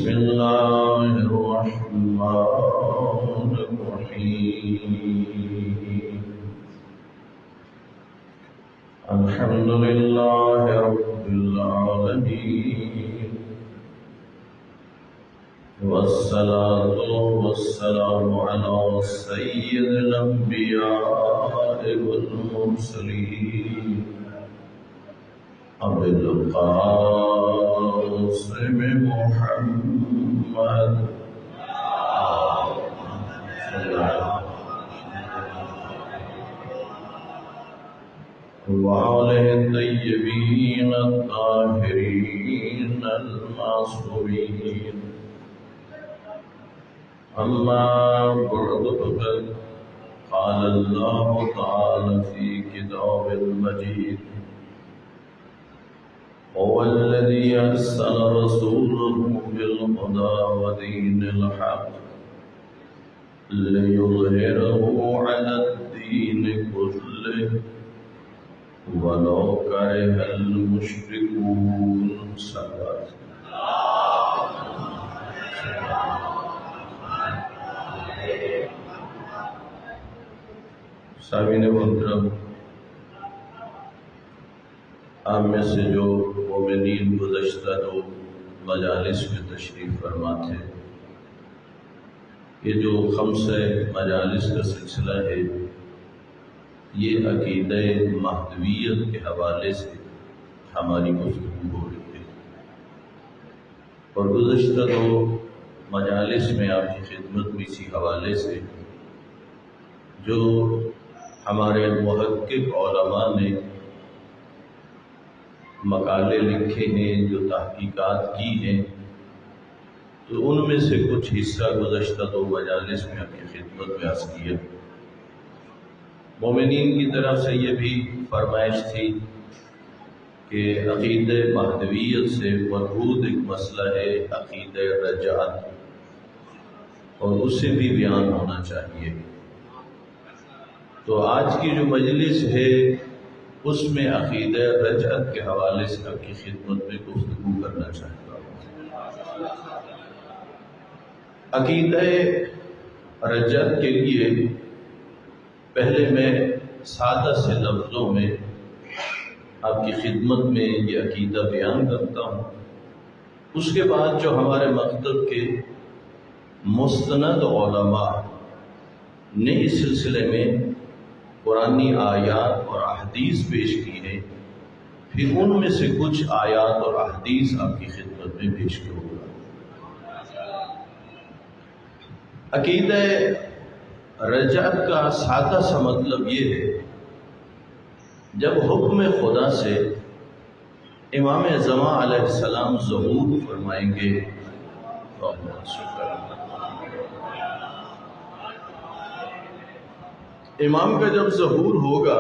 بسم الله الرحمن الرحيم الحمد لله رب العالمين والصلاة والسلام على سيد الأنبياء والمرسلين أبي القاسم محمد وآله الطيبين الطاهرين المعصومين أما بعد فقد قال الله تعالى في كتاب المجيد هو الذي أرسل رسوله بالهدى ودين الحق ليظهره على الدين كله ولو كره المشركون. صلوات سامعین محترم، آپ میں سے جو مومنین گزشتہ دو مجالس میں تشریف فرما تھے، یہ جو خمسہ مجالس کا سلسلہ ہے یہ عقیدہ مہدویت کے حوالے سے ہماری گفتگو ہو رہی ہے، اور گزشتہ دو مجالس میں آپ کی خدمت میں اسی حوالے سے جو ہمارے محقق علماء نے مقالے لکھے ہیں، جو تحقیقات کی ہیں، تو ان میں سے کچھ حصہ گزشتہ دو مجالس میں آپ کی خدمت میں عرض کیا۔ مومنین کی طرف سے یہ بھی فرمائش تھی کہ عقیدہ مہدویت سے مربوط ایک مسئلہ ہے عقیدہ رجعت، اور اس سے بھی بیان ہونا چاہیے۔ تو آج کی جو مجلس ہے اس میں عقیدہ رجعت کے حوالے سے آپ کی خدمت میں گفتگو کرنا چاہتا ہوں۔ عقیدہ رجعت کے لیے پہلے میں سادہ سے لفظوں میں آپ کی خدمت میں یہ عقیدہ بیان کرتا ہوں، اس کے بعد جو ہمارے مکتب کے مستند علماء نے اس سلسلے میں قرآنی آیات اور احادیث پیش کی ہیں، پھر ان میں سے کچھ آیات اور احادیث آپ کی خدمت میں پیش کروں گا۔ عقیدہ رجعت کا سادہ سا مطلب یہ ہے، جب حکم خدا سے امام زمان علیہ السلام ظہور فرمائیں گے، امام کا جب ظہور ہوگا،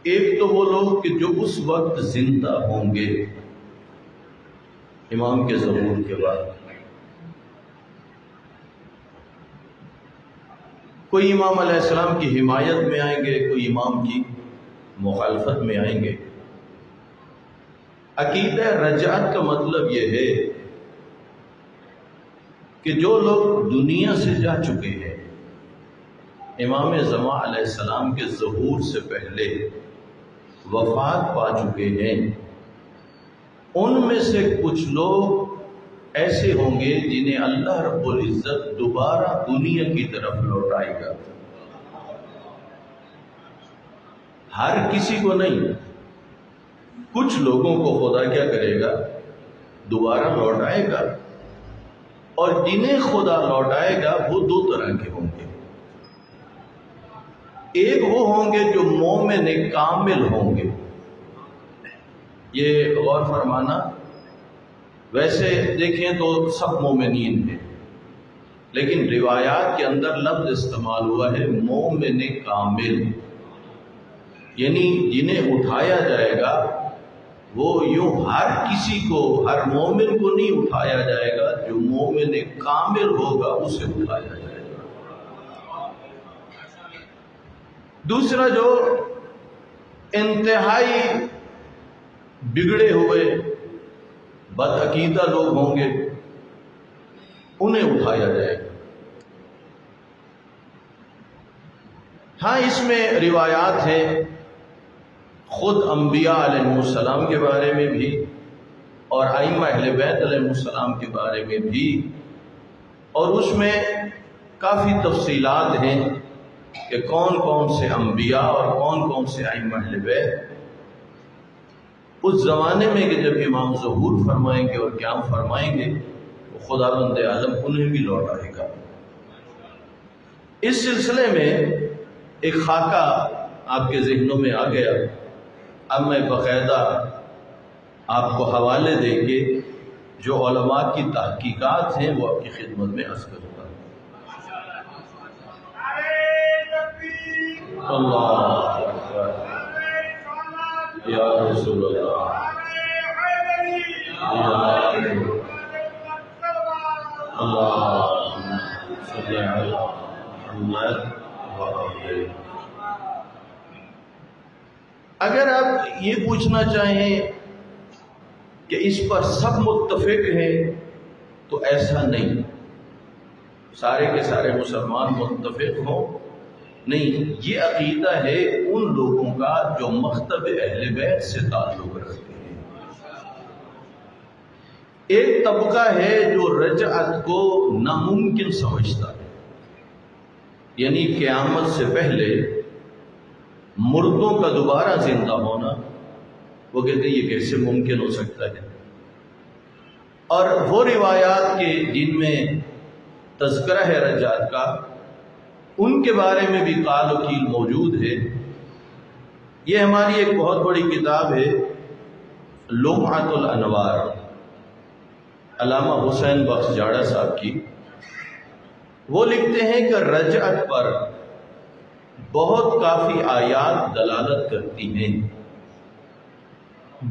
ایک تو وہ لوگ کہ جو اس وقت زندہ ہوں گے امام کے ظہور کے بعد، کوئی امام علیہ السلام کی حمایت میں آئیں گے، کوئی امام کی مخالفت میں آئیں گے۔ عقیدہ رجعت کا مطلب یہ ہے کہ جو لوگ دنیا سے جا چکے ہیں، امام زمان علیہ السلام کے ظہور سے پہلے وفات پا چکے ہیں، ان میں سے کچھ لوگ ایسے ہوں گے جنہیں اللہ رب العزت دوبارہ دنیا کی طرف لوٹائے گا۔ ہر کسی کو نہیں، کچھ لوگوں کو خدا کیا کرے گا؟ دوبارہ لوٹائے گا، اور جنہیں خدا لوٹائے گا وہ دو طرح کے ہوں گے۔ ایک وہ ہوں گے جو مومن کامل ہوں گے، یہ غور فرمانا، ویسے دیکھیں تو سب مومنین ہیں، لیکن روایات کے اندر لفظ استعمال ہوا ہے مومن کامل، یعنی جنہیں اٹھایا جائے گا وہ یوں ہر کسی کو، ہر مومن کو نہیں اٹھایا جائے گا، جو مومن کامل ہوگا اسے اٹھایا جائے گا۔ دوسرا جو انتہائی بگڑے ہوئے بدعقیدہ لوگ ہوں گے انہیں اٹھایا جائے گا۔ ہاں اس میں روایات ہیں خود انبیاء علیہ السلام کے بارے میں بھی اور ائمہ اہل بیت علیہ السلام کے بارے میں بھی، اور اس میں کافی تفصیلات ہیں کہ کون کون سے انبیاء اور کون کون سے ائمہ اہل بیت اس زمانے میں کہ جب امام ظہور فرمائیں گے اور قیام فرمائیں گے تو خداوند عالم انہیں بھی لوٹائے گا۔ اس سلسلے میں ایک خاکہ آپ کے ذہنوں میں آ گیا، اب میں باقاعدہ آپ کو حوالے دے کے جو علماء کی تحقیقات ہیں وہ آپ کی خدمت میں عرض کروں گا۔ اللہ اکبر یا رسول اللہ، اللہم صلی علی محمد وآلہ۔ اگر آپ یہ پوچھنا چاہیں کہ اس پر سب متفق ہیں تو ایسا نہیں، سارے کے سارے مسلمان متفق ہوں نہیں، یہ عقیدہ ہے ان لوگوں کا جو مکتب اہل بیت سے تعلق رکھتے ہیں۔ ایک طبقہ ہے جو رجعت کو ناممکن سمجھتا ہے، یعنی قیامت سے پہلے مردوں کا دوبارہ زندہ ہونا، وہ کہتے ہیں یہ کیسے ممکن ہو سکتا ہے۔ اور وہ روایات کے جن میں تذکرہ ہے رجعت کا، ان کے بارے میں بھی قال و قیل موجود ہے۔ یہ ہماری ایک بہت بڑی کتاب ہے لمعۃ الانوار، علامہ حسین بخش جاڑا صاحب کی۔ وہ لکھتے ہیں کہ رجعت پر بہت کافی آیات دلالت کرتی ہیں،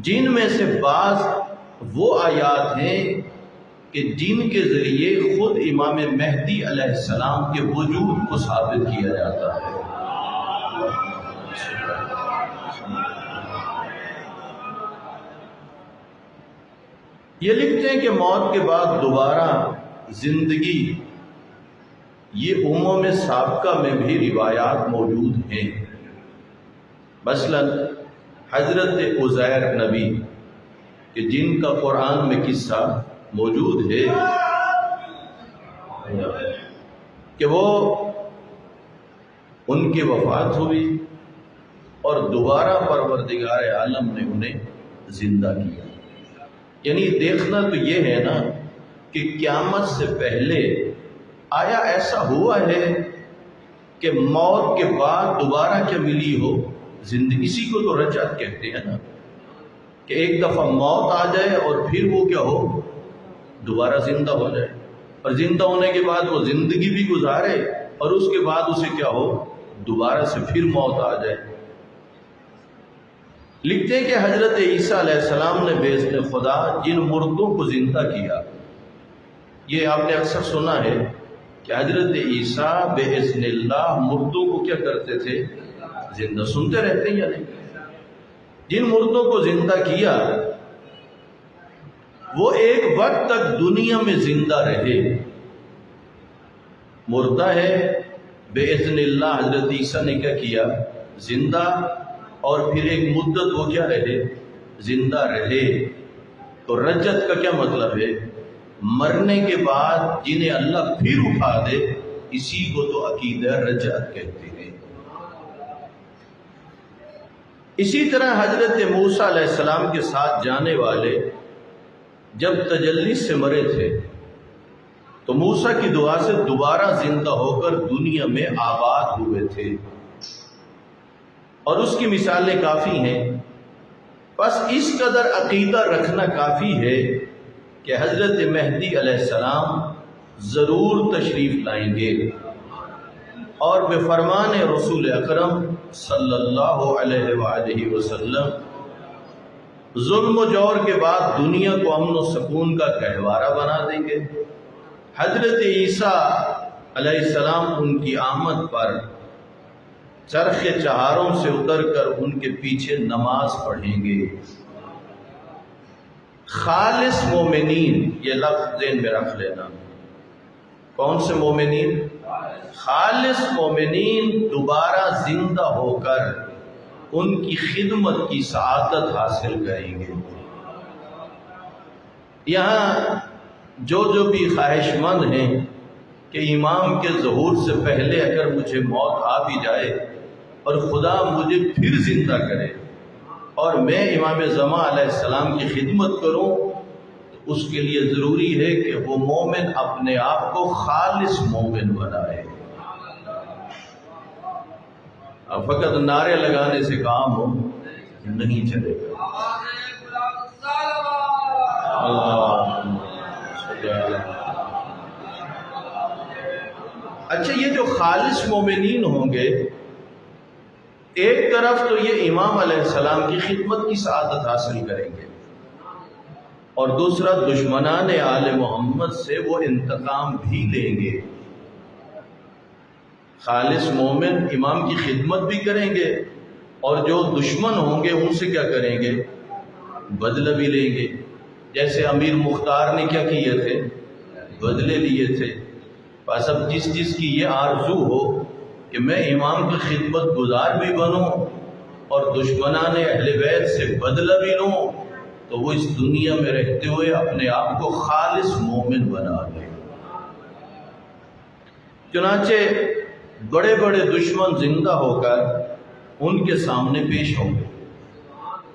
جن میں سے بعض وہ آیات ہیں کہ جن کے ذریعے خود امام مہدی علیہ السلام کے وجود کو ثابت کیا جاتا ہے۔ یہ لکھتے ہیں کہ موت کے بعد دوبارہ زندگی، یہ امم سابقہ میں بھی روایات موجود ہیں۔ مثلا حضرت عزیر نبی کہ جن کا قرآن میں قصہ موجود ہے کہ وہ ان کی وفات ہوئی اور دوبارہ پروردگار عالم نے انہیں زندہ کیا۔ یعنی دیکھنا تو یہ ہے نا کہ قیامت سے پہلے آیا ایسا ہوا ہے کہ موت کے بعد دوبارہ کیا ملی ہو زندگی؟ اسی کو تو رجعت کہتے ہیں نا، کہ ایک دفعہ موت آ جائے اور پھر وہ کیا ہو، دوبارہ زندہ ہو جائے، اور زندہ ہونے کے بعد وہ زندگی بھی گزارے اور اس کے بعد اسے کیا ہو، دوبارہ سے پھر موت آ جائے۔ لکھتے ہیں کہ حضرت عیسیٰ علیہ السلام نے باذن خدا جن مردوں کو زندہ کیا، یہ آپ نے اکثر سنا ہے کہ حضرت عیسیٰ باذن اللہ مردوں کو کیا کرتے تھے، زندہ، سنتے رہتے ہیں یا نہیں؟ جن مردوں کو زندہ کیا وہ ایک وقت تک دنیا میں زندہ رہے، مردہ ہے باذن اللہ حضرت عیسیٰ نے کیا کیا، زندہ، اور پھر ایک مدت وہ کیا رہے، زندہ رہے۔ تو رجعت کا کیا مطلب ہے، مرنے کے بعد جنہیں اللہ پھر اٹھا دے، اسی کو تو عقیدہ رجعت کہتے ہیں۔ اسی طرح حضرت موسیٰ علیہ السلام کے ساتھ جانے والے جب تجلی سے مرے تھے تو موسیٰ کی دعا سے دوبارہ زندہ ہو کر دنیا میں آباد ہوئے تھے، اور اس کی مثالیں کافی ہیں۔ بس اس قدر عقیدہ رکھنا کافی ہے کہ حضرت مہدی علیہ السلام ضرور تشریف لائیں گے، اور بفرمان رسول اکرم صلی اللہ علیہ وآلہ وسلم ظلم و جور کے بعد دنیا کو امن و سکون کا گہوارہ بنا دیں گے۔ حضرت عیسیٰ علیہ السلام ان کی آمد پر چرخ چہاروں سے اتر کر ان کے پیچھے نماز پڑھیں گے۔ خالص مومنین، یہ لفظ ذہن میں رکھ لینا. کون سے مومنین؟ خالص مومنین دوبارہ زندہ ہو کر ان کی خدمت کی سعادت حاصل کریں گے. یہاں جو بھی خواہش مند ہیں کہ امام کے ظہور سے پہلے اگر مجھے موت آ بھی جائے اور خدا مجھے پھر زندہ کرے اور میں امام زمان علیہ السلام کی خدمت کروں، تو اس کے لیے ضروری ہے کہ وہ مومن اپنے آپ کو خالص مومن بنائے. اب فقط نعرے لگانے سے کام ہو نہیں چلے گا. اچھا، یہ جو خالص مومنین ہوں گے، ایک طرف تو یہ امام علیہ السلام کی خدمت کی سعادت حاصل کریں گے، اور دوسرا دشمنان آل محمد سے وہ انتقام بھی لیں گے. خالص مومن امام کی خدمت بھی کریں گے، اور جو دشمن ہوں گے ان سے کیا کریں گے؟ بدلہ بھی لیں گے. جیسے امیر مختار نے کیا کیے تھے؟ بدلے لیے تھے. بس اب جس کی یہ آرزو ہو کہ میں امام کی خدمت گزار بھی بنوں اور دشمنان اہل بیت سے بدلہ بھی لوں، تو وہ اس دنیا میں رہتے ہوئے اپنے آپ کو خالص مومن بنا لے. چنانچہ بڑے بڑے دشمن زندہ ہو کر ان کے سامنے پیش ہوں گے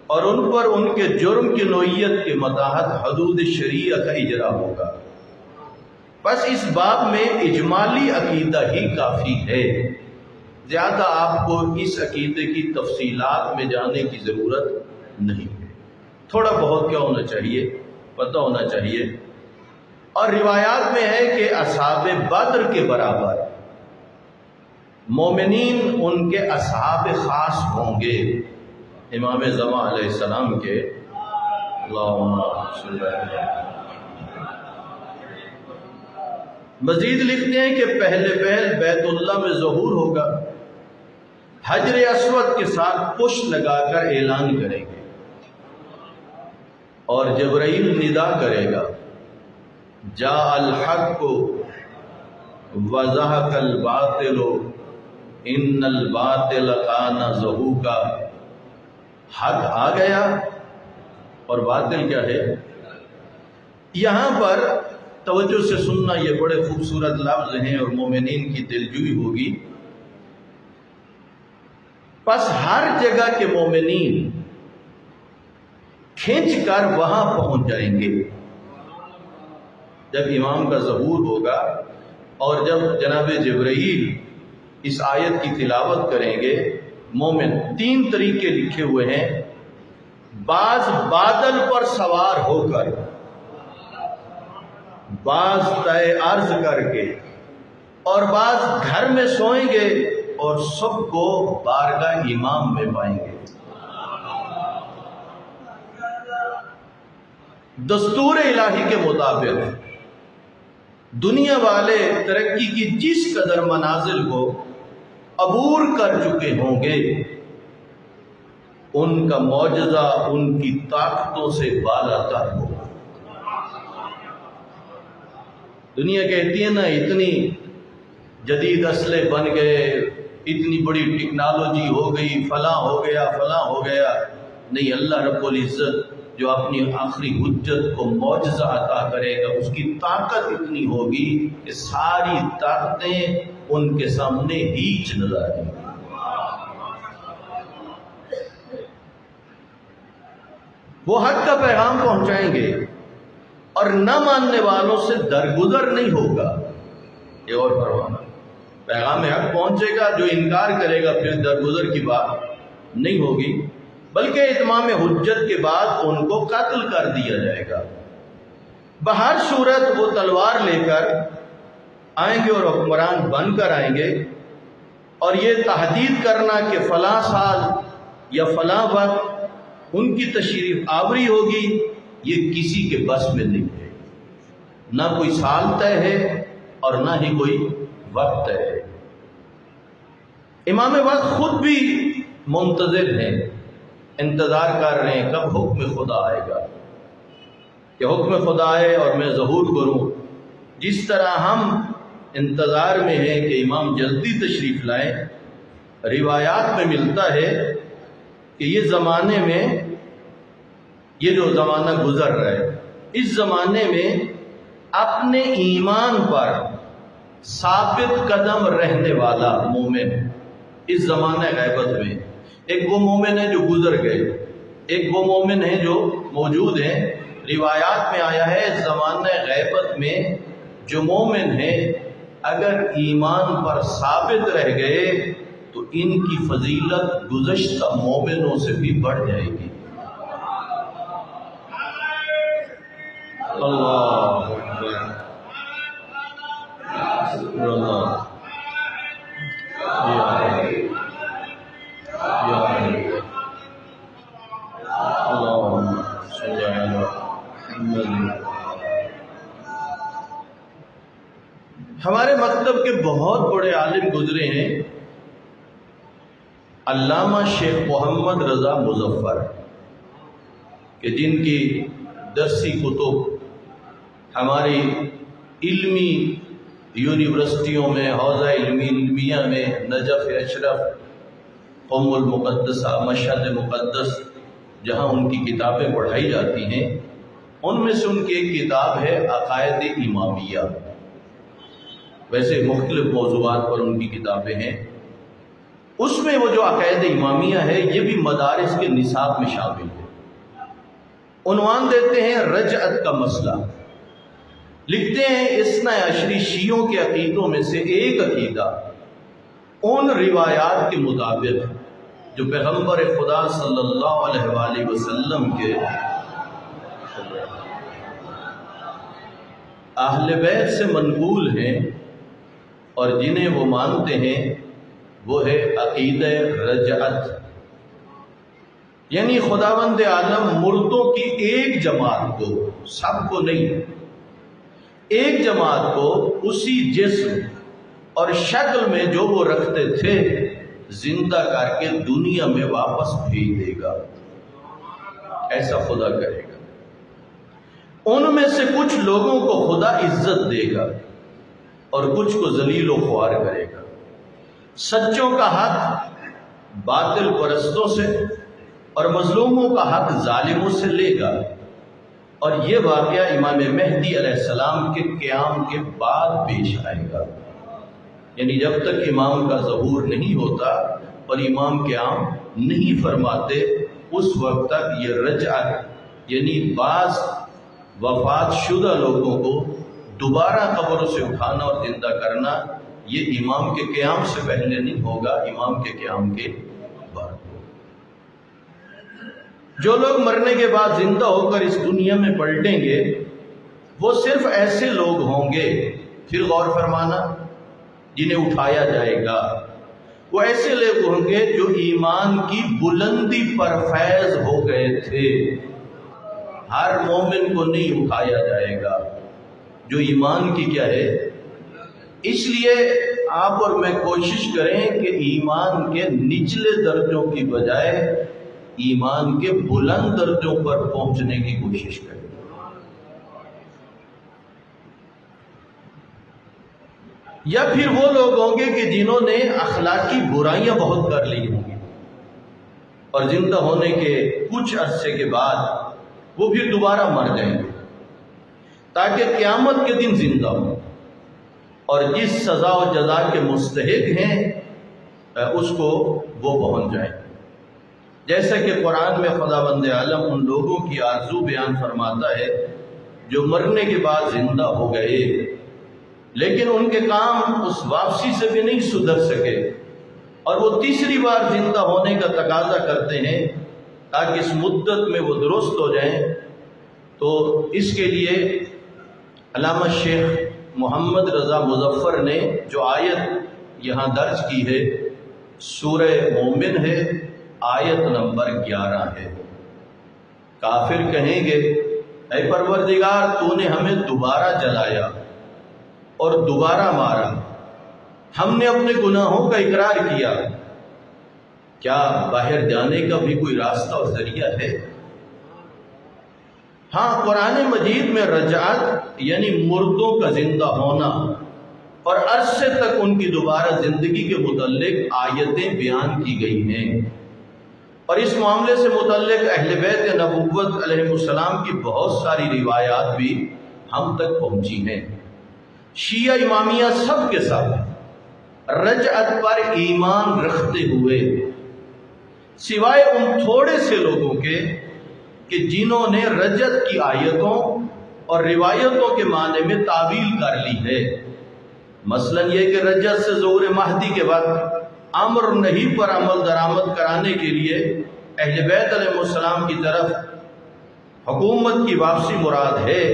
اور ان پر ان کے جرم کی نوعیت کے متحد حدود شریعہ کا اجرا ہوگا. بس اس باب میں اجمالی عقیدہ ہی کافی ہے، زیادہ آپ کو اس عقیدے کی تفصیلات میں جانے کی ضرورت نہیں ہے. تھوڑا بہت کیا ہونا چاہیے؟ پتہ ہونا چاہیے. اور روایات میں ہے کہ اصحاب بدر کے برابر مومنین ان کے اصحاب خاص ہوں گے امام زمان علیہ السلام کے. اللہم صلی اللہ. مزید لکھتے ہیں کہ پہلے بیت اللہ میں ظہور ہوگا، حجر اسود کے ساتھ پشت لگا کر اعلان کریں گے، اور جبرائیل ندا کرے گا، جاء الحق وزہق الباطل ان الباطل کان زہوقا. حق آ گیا اور باطل کیا ہے؟ یہاں پر توجہ سے سننا، یہ بڑے خوبصورت لفظ ہیں اور مومنین کی دلجوئی ہوگی. پس ہر جگہ کے مومنین کھینچ کر وہاں پہنچ جائیں گے جب امام کا ظہور ہوگا، اور جب جناب جبرائیل اس آیت کی تلاوت کریں گے. مومن 3 طریقے لکھے ہوئے ہیں: بعض بادل پر سوار ہو کر، بعض طے عرض کر کے، اور بعض گھر میں سوئیں گے اور سب کو بارگاہ امام میں پائیں گے. دستور الہی کے مطابق دنیا والے ترقی کی جس قدر منازل کو عبور کر چکے ہوں گے، ان کا معجزہ ان کی طاقتوں سے بالا تر ہوگا. دنیا کہتی ہے نا، اتنی جدید اسلحے بن گئے، اتنی بڑی ٹیکنالوجی ہو گئی، فلاں ہو گیا فلاں ہو گیا. نہیں، اللہ رب العزت جو اپنی آخری حجت کو معجزہ عطا کرے گا، اس کی طاقت اتنی ہوگی کہ ساری طاقتیں ان کے سامنے ہیچ نظر آئیں گی. وہ حق کا پیغام پہنچائیں گے اور نہ ماننے والوں سے درگزر نہیں ہوگا. یہ اور فرمانا، پیغام حق پہنچے گا، جو انکار کرے گا پھر درگزر کی بات نہیں ہوگی، بلکہ اتمام حجت کے بعد ان کو قتل کر دیا جائے گا. بہر صورت وہ تلوار لے کر آئیں گے اور حکمران بن کر آئیں گے، اور یہ تحدید کرنا کہ فلاں سال یا فلاں وقت ان کی تشریف آوری ہوگی، یہ کسی کے بس میں نہیں ہے. نہ کوئی سال طے ہے اور نہ ہی کوئی وقت طے ہے. امام وقت خود بھی منتظر ہیں، انتظار کر رہے ہیں کب حکم خدا آئے گا. کہ حکم خدا ہے اور میں ظہور کروں، جس طرح ہم انتظار میں ہیں کہ امام جلدی تشریف لائیں، روایات میں ملتا ہے کہ یہ زمانے میں، یہ جو زمانہ گزر رہا ہے، اس زمانے میں اپنے ایمان پر ثابت قدم رہنے والا مومن، اس زمانہ غیبت میں ایک وہ مومن ہے جو گزر گئے، ایک وہ مومن ہے جو موجود ہیں۔ روایات میں آیا ہے زمانہ غیبت میں جو مومن ہے اگر ایمان پر ثابت رہ گئے تو ان کی فضیلت گزشتہ مومنوں سے بھی بڑھ جائے گی۔ اللہ اکبر، اللہ، اللہم صلی علی محمد۔ ہمارے مکتب کے بہت بڑے عالم گزرے ہیں، علامہ شیخ محمد رضا مظفر، کہ جن کی درسی کتب ہماری علمی یونیورسٹیوں میں، حوزہ علمیہ میں، نجف اشرف، قم المقدسہ، مشہد مقدس، جہاں ان کی کتابیں پڑھائی جاتی ہیں، ان میں سے ان کی ایک کتاب ہے عقائد امامیہ۔ ویسے مختلف موضوعات پر ان کی کتابیں ہیں، اس میں وہ جو عقائد امامیہ ہے یہ بھی مدارس کے نصاب میں شامل ہے۔ عنوان دیتے ہیں رجعت کا مسئلہ، لکھتے ہیں اثنا عشری شیعوں کے عقیدوں میں سے ایک عقیدہ ان روایات کے مطابق جو پیغمبر خدا صلی اللہ علیہ وآلہ وسلم کے اہل بیت سے منقول ہیں اور جنہیں وہ مانتے ہیں، وہ ہے عقیدہ رجعت، یعنی خداوند عالم مردوں کی ایک جماعت کو، سب کو نہیں، ایک جماعت کو اسی جسم اور شکل میں جو وہ رکھتے تھے زندہ کر کے دنیا میں واپس بھیج دے گا، ایسا خدا کرے گا۔ ان میں سے کچھ لوگوں کو خدا عزت دے گا اور کچھ کو ذلیل و خوار کرے گا، سچوں کا حق باطل پرستوں سے اور مظلوموں کا حق ظالموں سے لے گا۔ اور یہ واقعہ امام مہدی علیہ السلام کے قیام کے بعد پیش آئے گا، یعنی جب تک امام کا ظہور نہیں ہوتا اور امام قیام نہیں فرماتے اس وقت تک یہ رجعت، یعنی بعض وفات شدہ لوگوں کو دوبارہ قبروں سے اٹھانا اور زندہ کرنا، یہ امام کے قیام سے پہلے نہیں ہوگا، امام کے قیام کے بعد۔ جو لوگ مرنے کے بعد زندہ ہو کر اس دنیا میں پلٹیں گے وہ صرف ایسے لوگ ہوں گے، پھر غور فرمانا، جنہیں اٹھایا جائے گا، وہ ایسے لوگ ہوں گے جو ایمان کی بلندی پر فیض ہو گئے تھے۔ ہر مومن کو نہیں اٹھایا جائے گا جو ایمان کی کیا ہے۔ اس لیے آپ اور میں کوشش کریں کہ ایمان کے نچلے درجوں کی بجائے ایمان کے بلند درجوں پر پہنچنے کی کوشش کریں۔ یا پھر وہ لوگ ہوں گے کہ جنہوں نے اخلاقی برائیاں بہت کر لی ہوں گی اور زندہ ہونے کے کچھ عرصے کے بعد وہ پھر دوبارہ مر جائیں گے تاکہ قیامت کے دن زندہ ہوں اور جس سزا و جزا کے مستحق ہیں اس کو وہ پہنچ جائیں۔ جیسا کہ قرآن میں خداوند عالم ان لوگوں کی آرزو بیان فرماتا ہے جو مرنے کے بعد زندہ ہو گئے لیکن ان کے کام اس واپسی سے بھی نہیں سدھر سکے اور وہ تیسری بار زندہ ہونے کا تقاضا کرتے ہیں تاکہ اس مدت میں وہ درست ہو جائیں۔ تو اس کے لیے علامہ شیخ محمد رضا مظفر نے جو آیت یہاں درج کی ہے سورہ مومن ہے، آیت نمبر 11 ہے۔ کافر کہیں گے اے پروردگار تو نے ہمیں دوبارہ جلایا اور دوبارہ مارا، ہم نے اپنے گناہوں کا اقرار کیا، کیا باہر جانے کا بھی کوئی راستہ اور ذریعہ ہے؟ ہاں، قرآن مجید میں رجعت یعنی مردوں کا زندہ ہونا اور عرصے تک ان کی دوبارہ زندگی کے متعلق آیتیں بیان کی گئی ہیں، اور اس معاملے سے متعلق اہل بیت نبوت علیہ السلام کی بہت ساری روایات بھی ہم تک پہنچی ہیں۔ شیعہ امامیہ سب کے ساتھ رجعت پر ایمان رکھتے ہوئے، سوائے ان تھوڑے سے لوگوں کے کہ جنہوں نے رجعت کی آیتوں اور روایتوں کے معنی میں تعویل کر لی ہے، مثلا یہ کہ رجعت سے ظہور مہدی کے بعد امر نہیں پر عمل درآمد کرانے کے لیے اہل بیت علیہ السلام کی طرف حکومت کی واپسی مراد ہے۔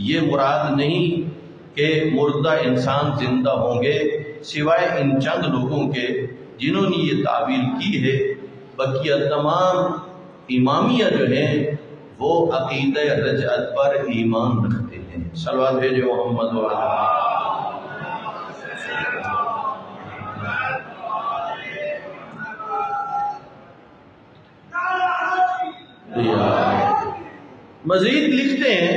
یہ مراد نہیں کہ مردہ انسان زندہ ہوں گے، سوائے ان چند لوگوں کے جنہوں نے یہ تعویل کی ہے۔ بقیہ تمام امامیہ جو ہیں وہ عقیدہ رجعت پر ایمان رکھتے ہیں۔ صلوات بھیجے محمد مزید لکھتے ہیں،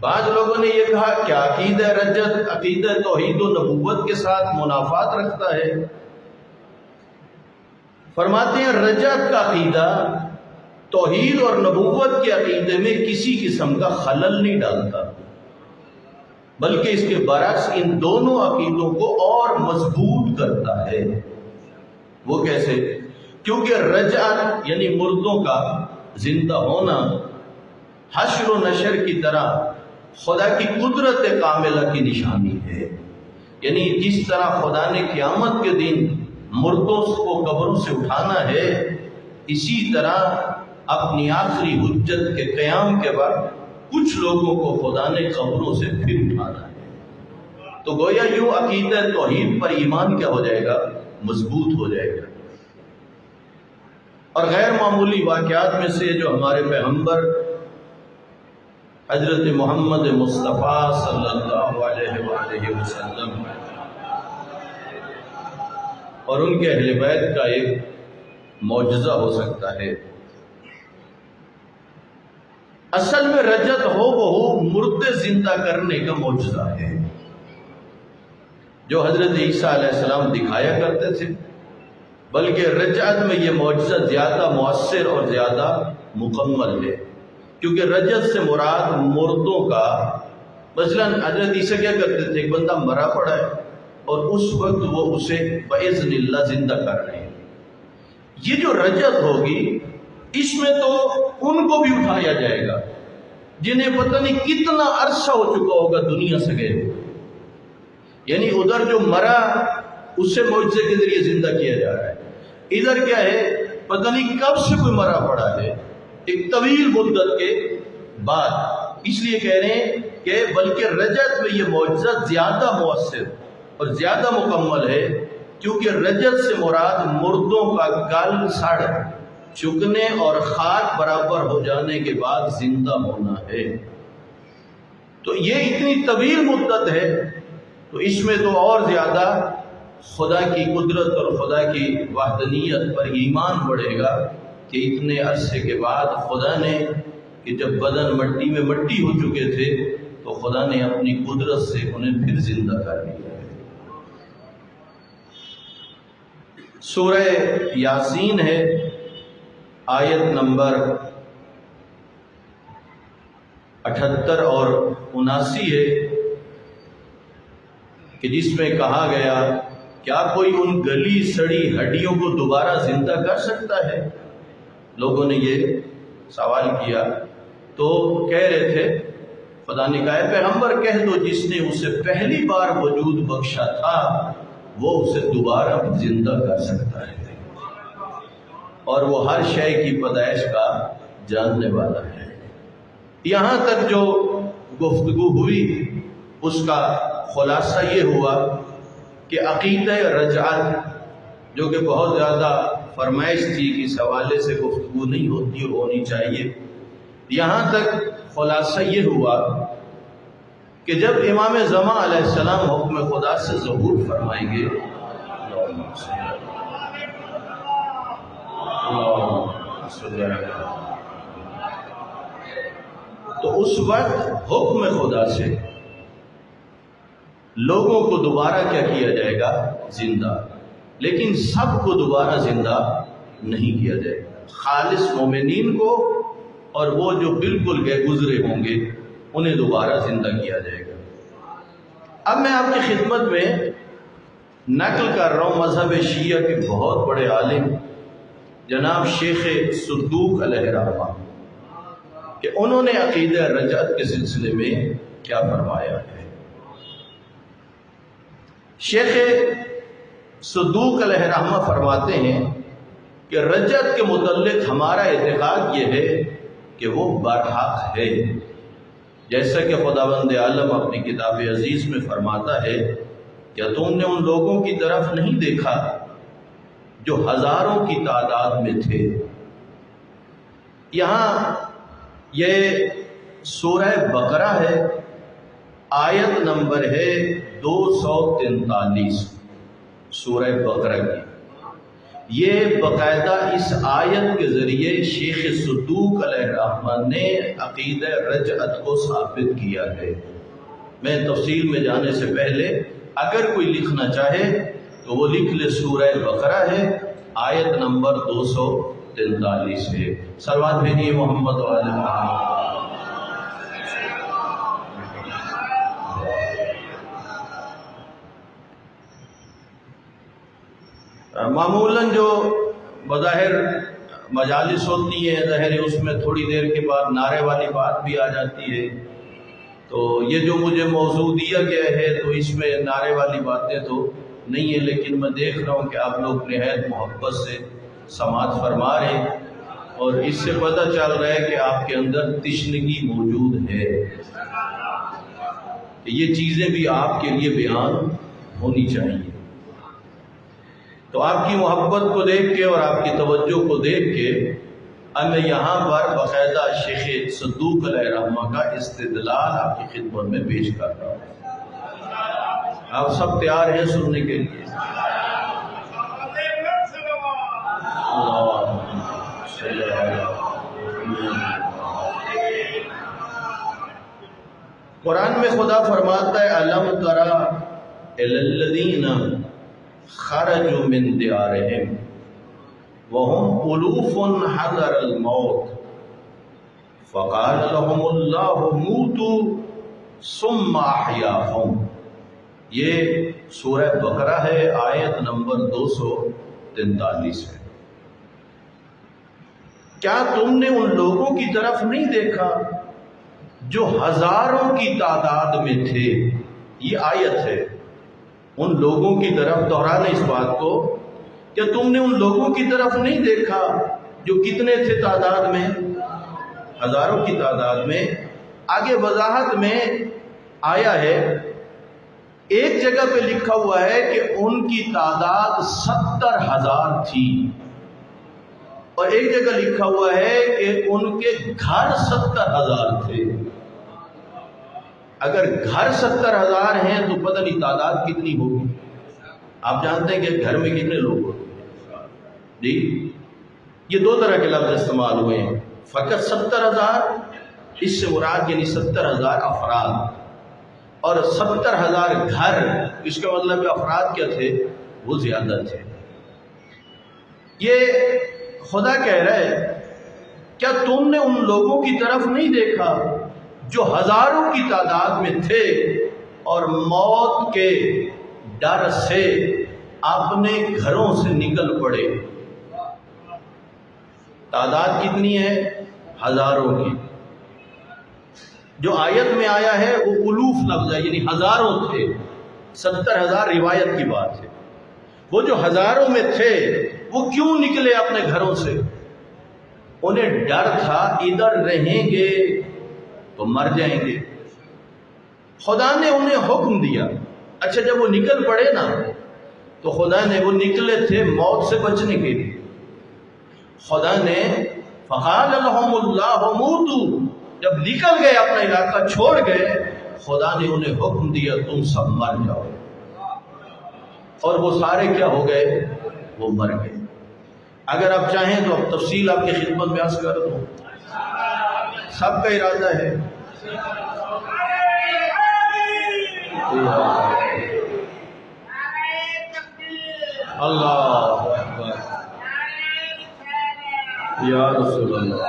بعض لوگوں نے یہ کہا کہ عقیدہ رجعت عقیدہ توحید و نبوت کے ساتھ منافات رکھتا ہے۔ فرماتے ہیں رجعت کا عقیدہ توحید اور نبوت کے عقیدے میں کسی قسم کا خلل نہیں ڈالتا، بلکہ اس کے برعکس ان دونوں عقیدوں کو اور مضبوط کرتا ہے۔ وہ کیسے؟ کیونکہ رجعت یعنی مردوں کا زندہ ہونا حشر و نشر کی طرح خدا کی قدرت کاملہ کی نشانی ہے، یعنی جس طرح خدا نے قیامت کے دن مردوں کو قبروں سے اٹھانا ہے، اسی طرح اپنی آخری حجت کے قیام کے بعد کچھ لوگوں کو خدا نے قبروں سے پھر اٹھانا ہے۔ تو گویا یوں عقیدہ توحید پر ایمان کیا ہو جائے گا؟ مضبوط ہو جائے گا۔ اور غیر معمولی واقعات میں سے جو ہمارے پیغمبر حضرت محمد مصطفیٰ صلی اللہ علیہ وآلہ وسلم اور ان کے اہل بیت کا ایک معجزہ ہو سکتا ہے۔ اصل میں رجعت ہو بہو مردے زندہ کرنے کا معجزہ ہے جو حضرت عیسیٰ علیہ السلام دکھایا کرتے تھے، بلکہ رجعت میں یہ معجزہ زیادہ مؤثر اور زیادہ مکمل ہے، کیونکہ رجعت سے مراد مردوں کا، مثلا حضرت عیسیٰ کیا کرتے تھے؟ ایک بندہ مرا پڑا ہے اور اس وقت وہ اسے بإذن اللہ زندہ کر رہے ہیں۔ یہ جو رجعت ہوگی اس میں تو ان کو بھی اٹھایا جائے گا جنہیں پتہ نہیں کتنا عرصہ ہو چکا ہوگا دنیا سے گئے، یعنی ادھر جو مرا اسے معجزے کے ذریعے زندہ کیا جا رہا ہے، ادھر کیا ہے پتہ نہیں کب سے کوئی مرا پڑا ہے ایک طویل مدت کے بعد، اس لیے کہہ رہے ہیں کہ بلکہ رجعت میں یہ معجزہ زیادہ مؤثر اور زیادہ مکمل ہے، کیونکہ رجعت سے مراد مردوں کا گل سڑ چکنے اور خاک برابر ہو جانے کے بعد زندہ ہونا ہے۔ تو یہ اتنی طویل مدت ہے، تو اس میں تو اور زیادہ خدا کی قدرت اور خدا کی وحدانیت پر ایمان بڑھے گا کہ اتنے عرصے کے بعد خدا نے، کہ جب بدن مٹی میں مٹی ہو چکے تھے تو خدا نے اپنی قدرت سے انہیں پھر زندہ کر دیا ہے۔ سورہ یاسین ہے، آیت نمبر 78 اور 79 ہے کہ جس میں کہا گیا کیا کوئی ان گلی سڑی ہڈیوں کو دوبارہ زندہ کر سکتا ہے؟ لوگوں نے یہ سوال کیا تو کہہ رہے تھے، خدا نے کہا ہے پیغمبر کہہ دو جس نے اسے پہلی بار وجود بخشا تھا وہ اسے دوبارہ زندہ کر سکتا ہے، اور وہ ہر شے کی پیدائش کا جاننے والا ہے۔ یہاں تک جو گفتگو ہوئی اس کا خلاصہ یہ ہوا کہ عقیدہ رجعت جو کہ بہت زیادہ فرمائش تھی کہ اس حوالے سے گفتگو نہیں ہوتی اور ہونی چاہیے، یہاں تک خلاصہ یہ ہوا کہ جب امام زمان علیہ السلام حکم خدا سے ظہور فرمائیں گے، تو اس وقت حکم خدا سے لوگوں کو دوبارہ کیا کیا جائے گا؟ زندہ. لیکن سب کو دوبارہ زندہ نہیں کیا جائے گا. خالص مومنین کو اور وہ جو بالکل گئے گزرے ہوں گے انہیں دوبارہ زندہ کیا جائے گا. اب میں آپ کی خدمت میں نقل کر رہا ہوں مذہب شیعہ کے بہت بڑے عالم جناب شیخ صدوق علیہ رحمہ کہ انہوں نے عقیدہ رجعت کے سلسلے میں کیا فرمایا ہے. شیخ صدوق علیہ رحمہ فرماتے ہیں کہ رجعت کے متعلق ہمارا اعتقاد یہ ہے کہ وہ برحق ہے، جیسا کہ خداوند عالم اپنی کتاب عزیز میں فرماتا ہے کیا تم نے ان لوگوں کی طرف نہیں دیکھا جو ہزاروں کی تعداد میں تھے. یہاں یہ سورہ بقرہ ہے، آیت نمبر ہے 243 سورہ بقرہ کی. یہ باقاعدہ اس آیت کے ذریعے شیخ صدوق علیہ الرحمن نے عقیدہ رجعت کو ثابت کیا ہے. میں تفصیل میں جانے سے پہلے اگر کوئی لکھنا چاہے تو وہ لکھ لے، سورہ بقرہ ہے، آیت نمبر 243 ہے. صلوات بھیجیے محمد و آل محمد. معمولاً جو بظاہر مجالس ہوتی ہیں ظاہر اس میں تھوڑی دیر کے بعد نعرے والی بات بھی آ جاتی ہے، تو یہ جو مجھے موضوع دیا گیا ہے تو اس میں نعرے والی باتیں تو نہیں ہیں، لیکن میں دیکھ رہا ہوں کہ آپ لوگ نہایت محبت سے سماعت فرما رہے ہیں اور اس سے پتہ چل رہا ہے کہ آپ کے اندر تشنگی موجود ہے. یہ چیزیں بھی آپ کے لیے بیان ہونی چاہیے. تو آپ کی محبت کو دیکھ کے اور آپ کی توجہ کو دیکھ کے اب میں یہاں پر باقاعدہ شیخ صدوق علیہ رحمہ کا استدلال آپ کی خدمت میں پیش کر رہا ہوں. آپ سب تیار ہیں سننے کے لیے؟ قرآن میں خدا فرماتا ہے أَلَمْ تَرَ إِلَى الَّذِينَ خرجوا من دیارہم وهم ألوف حذر الموت فقال لهم الله موتوا ثم أحياهم. یہ سورہ بقرہ ہے، آیت نمبر 243 ہے. کیا تم نے ان لوگوں کی طرف نہیں دیکھا جو ہزاروں کی تعداد میں تھے؟ یہ آیت ہے. ان لوگوں کی طرف دہرانا اس بات کو کہ تم نے ان لوگوں کی طرف نہیں دیکھا جو کتنے تھے تعداد میں؟ ہزاروں کی تعداد میں. آگے وضاحت میں آیا ہے، ایک جگہ پہ لکھا ہوا ہے کہ ان کی تعداد 70,000 تھی اور ایک جگہ لکھا ہوا ہے کہ ان کے گھر 70,000 تھے. اگر گھر 70,000 ہیں تو پتہ نہیں تعداد کتنی ہوگی. آپ جانتے ہیں کہ گھر میں کتنے لوگ ہوتے ہیں جی. یہ دو طرح کے لفظ استعمال ہوئے ہیں. فقط 70,000 اس سے مراد یعنی 70,000 افراد اور 70,000 گھر، اس کا مطلب افراد کیا تھے؟ وہ زیادہ تھے. یہ خدا کہہ رہا ہے کیا تم نے ان لوگوں کی طرف نہیں دیکھا جو ہزاروں کی تعداد میں تھے اور موت کے ڈر سے اپنے گھروں سے نکل پڑے. تعداد کتنی ہے؟ ہزاروں کی. جو آیت میں آیا ہے وہ الوف لفظ ہے، یعنی ہزاروں تھے. 70,000 روایت کی بات ہے. وہ جو ہزاروں میں تھے وہ کیوں نکلے اپنے گھروں سے؟ انہیں ڈر تھا ادھر رہیں گے تو مر جائیں گے. خدا نے انہیں حکم دیا. اچھا جب وہ نکل پڑے نا تو خدا نے، وہ نکلے تھے موت سے بچنے کے لیے. خدا نے فقال لهم الله موتوا، جب نکل گئے اپنا علاقہ چھوڑ گئے، خدا نے انہیں حکم دیا تم سب مر جاؤ. اور وہ سارے کیا ہو گئے؟ وہ مر گئے. اگر آپ چاہیں تو اب تفصیل آپ کی خدمت میں عرض کر دوں. سب کا ارادہ ہے اللہ اکبر یا رسول اللہ.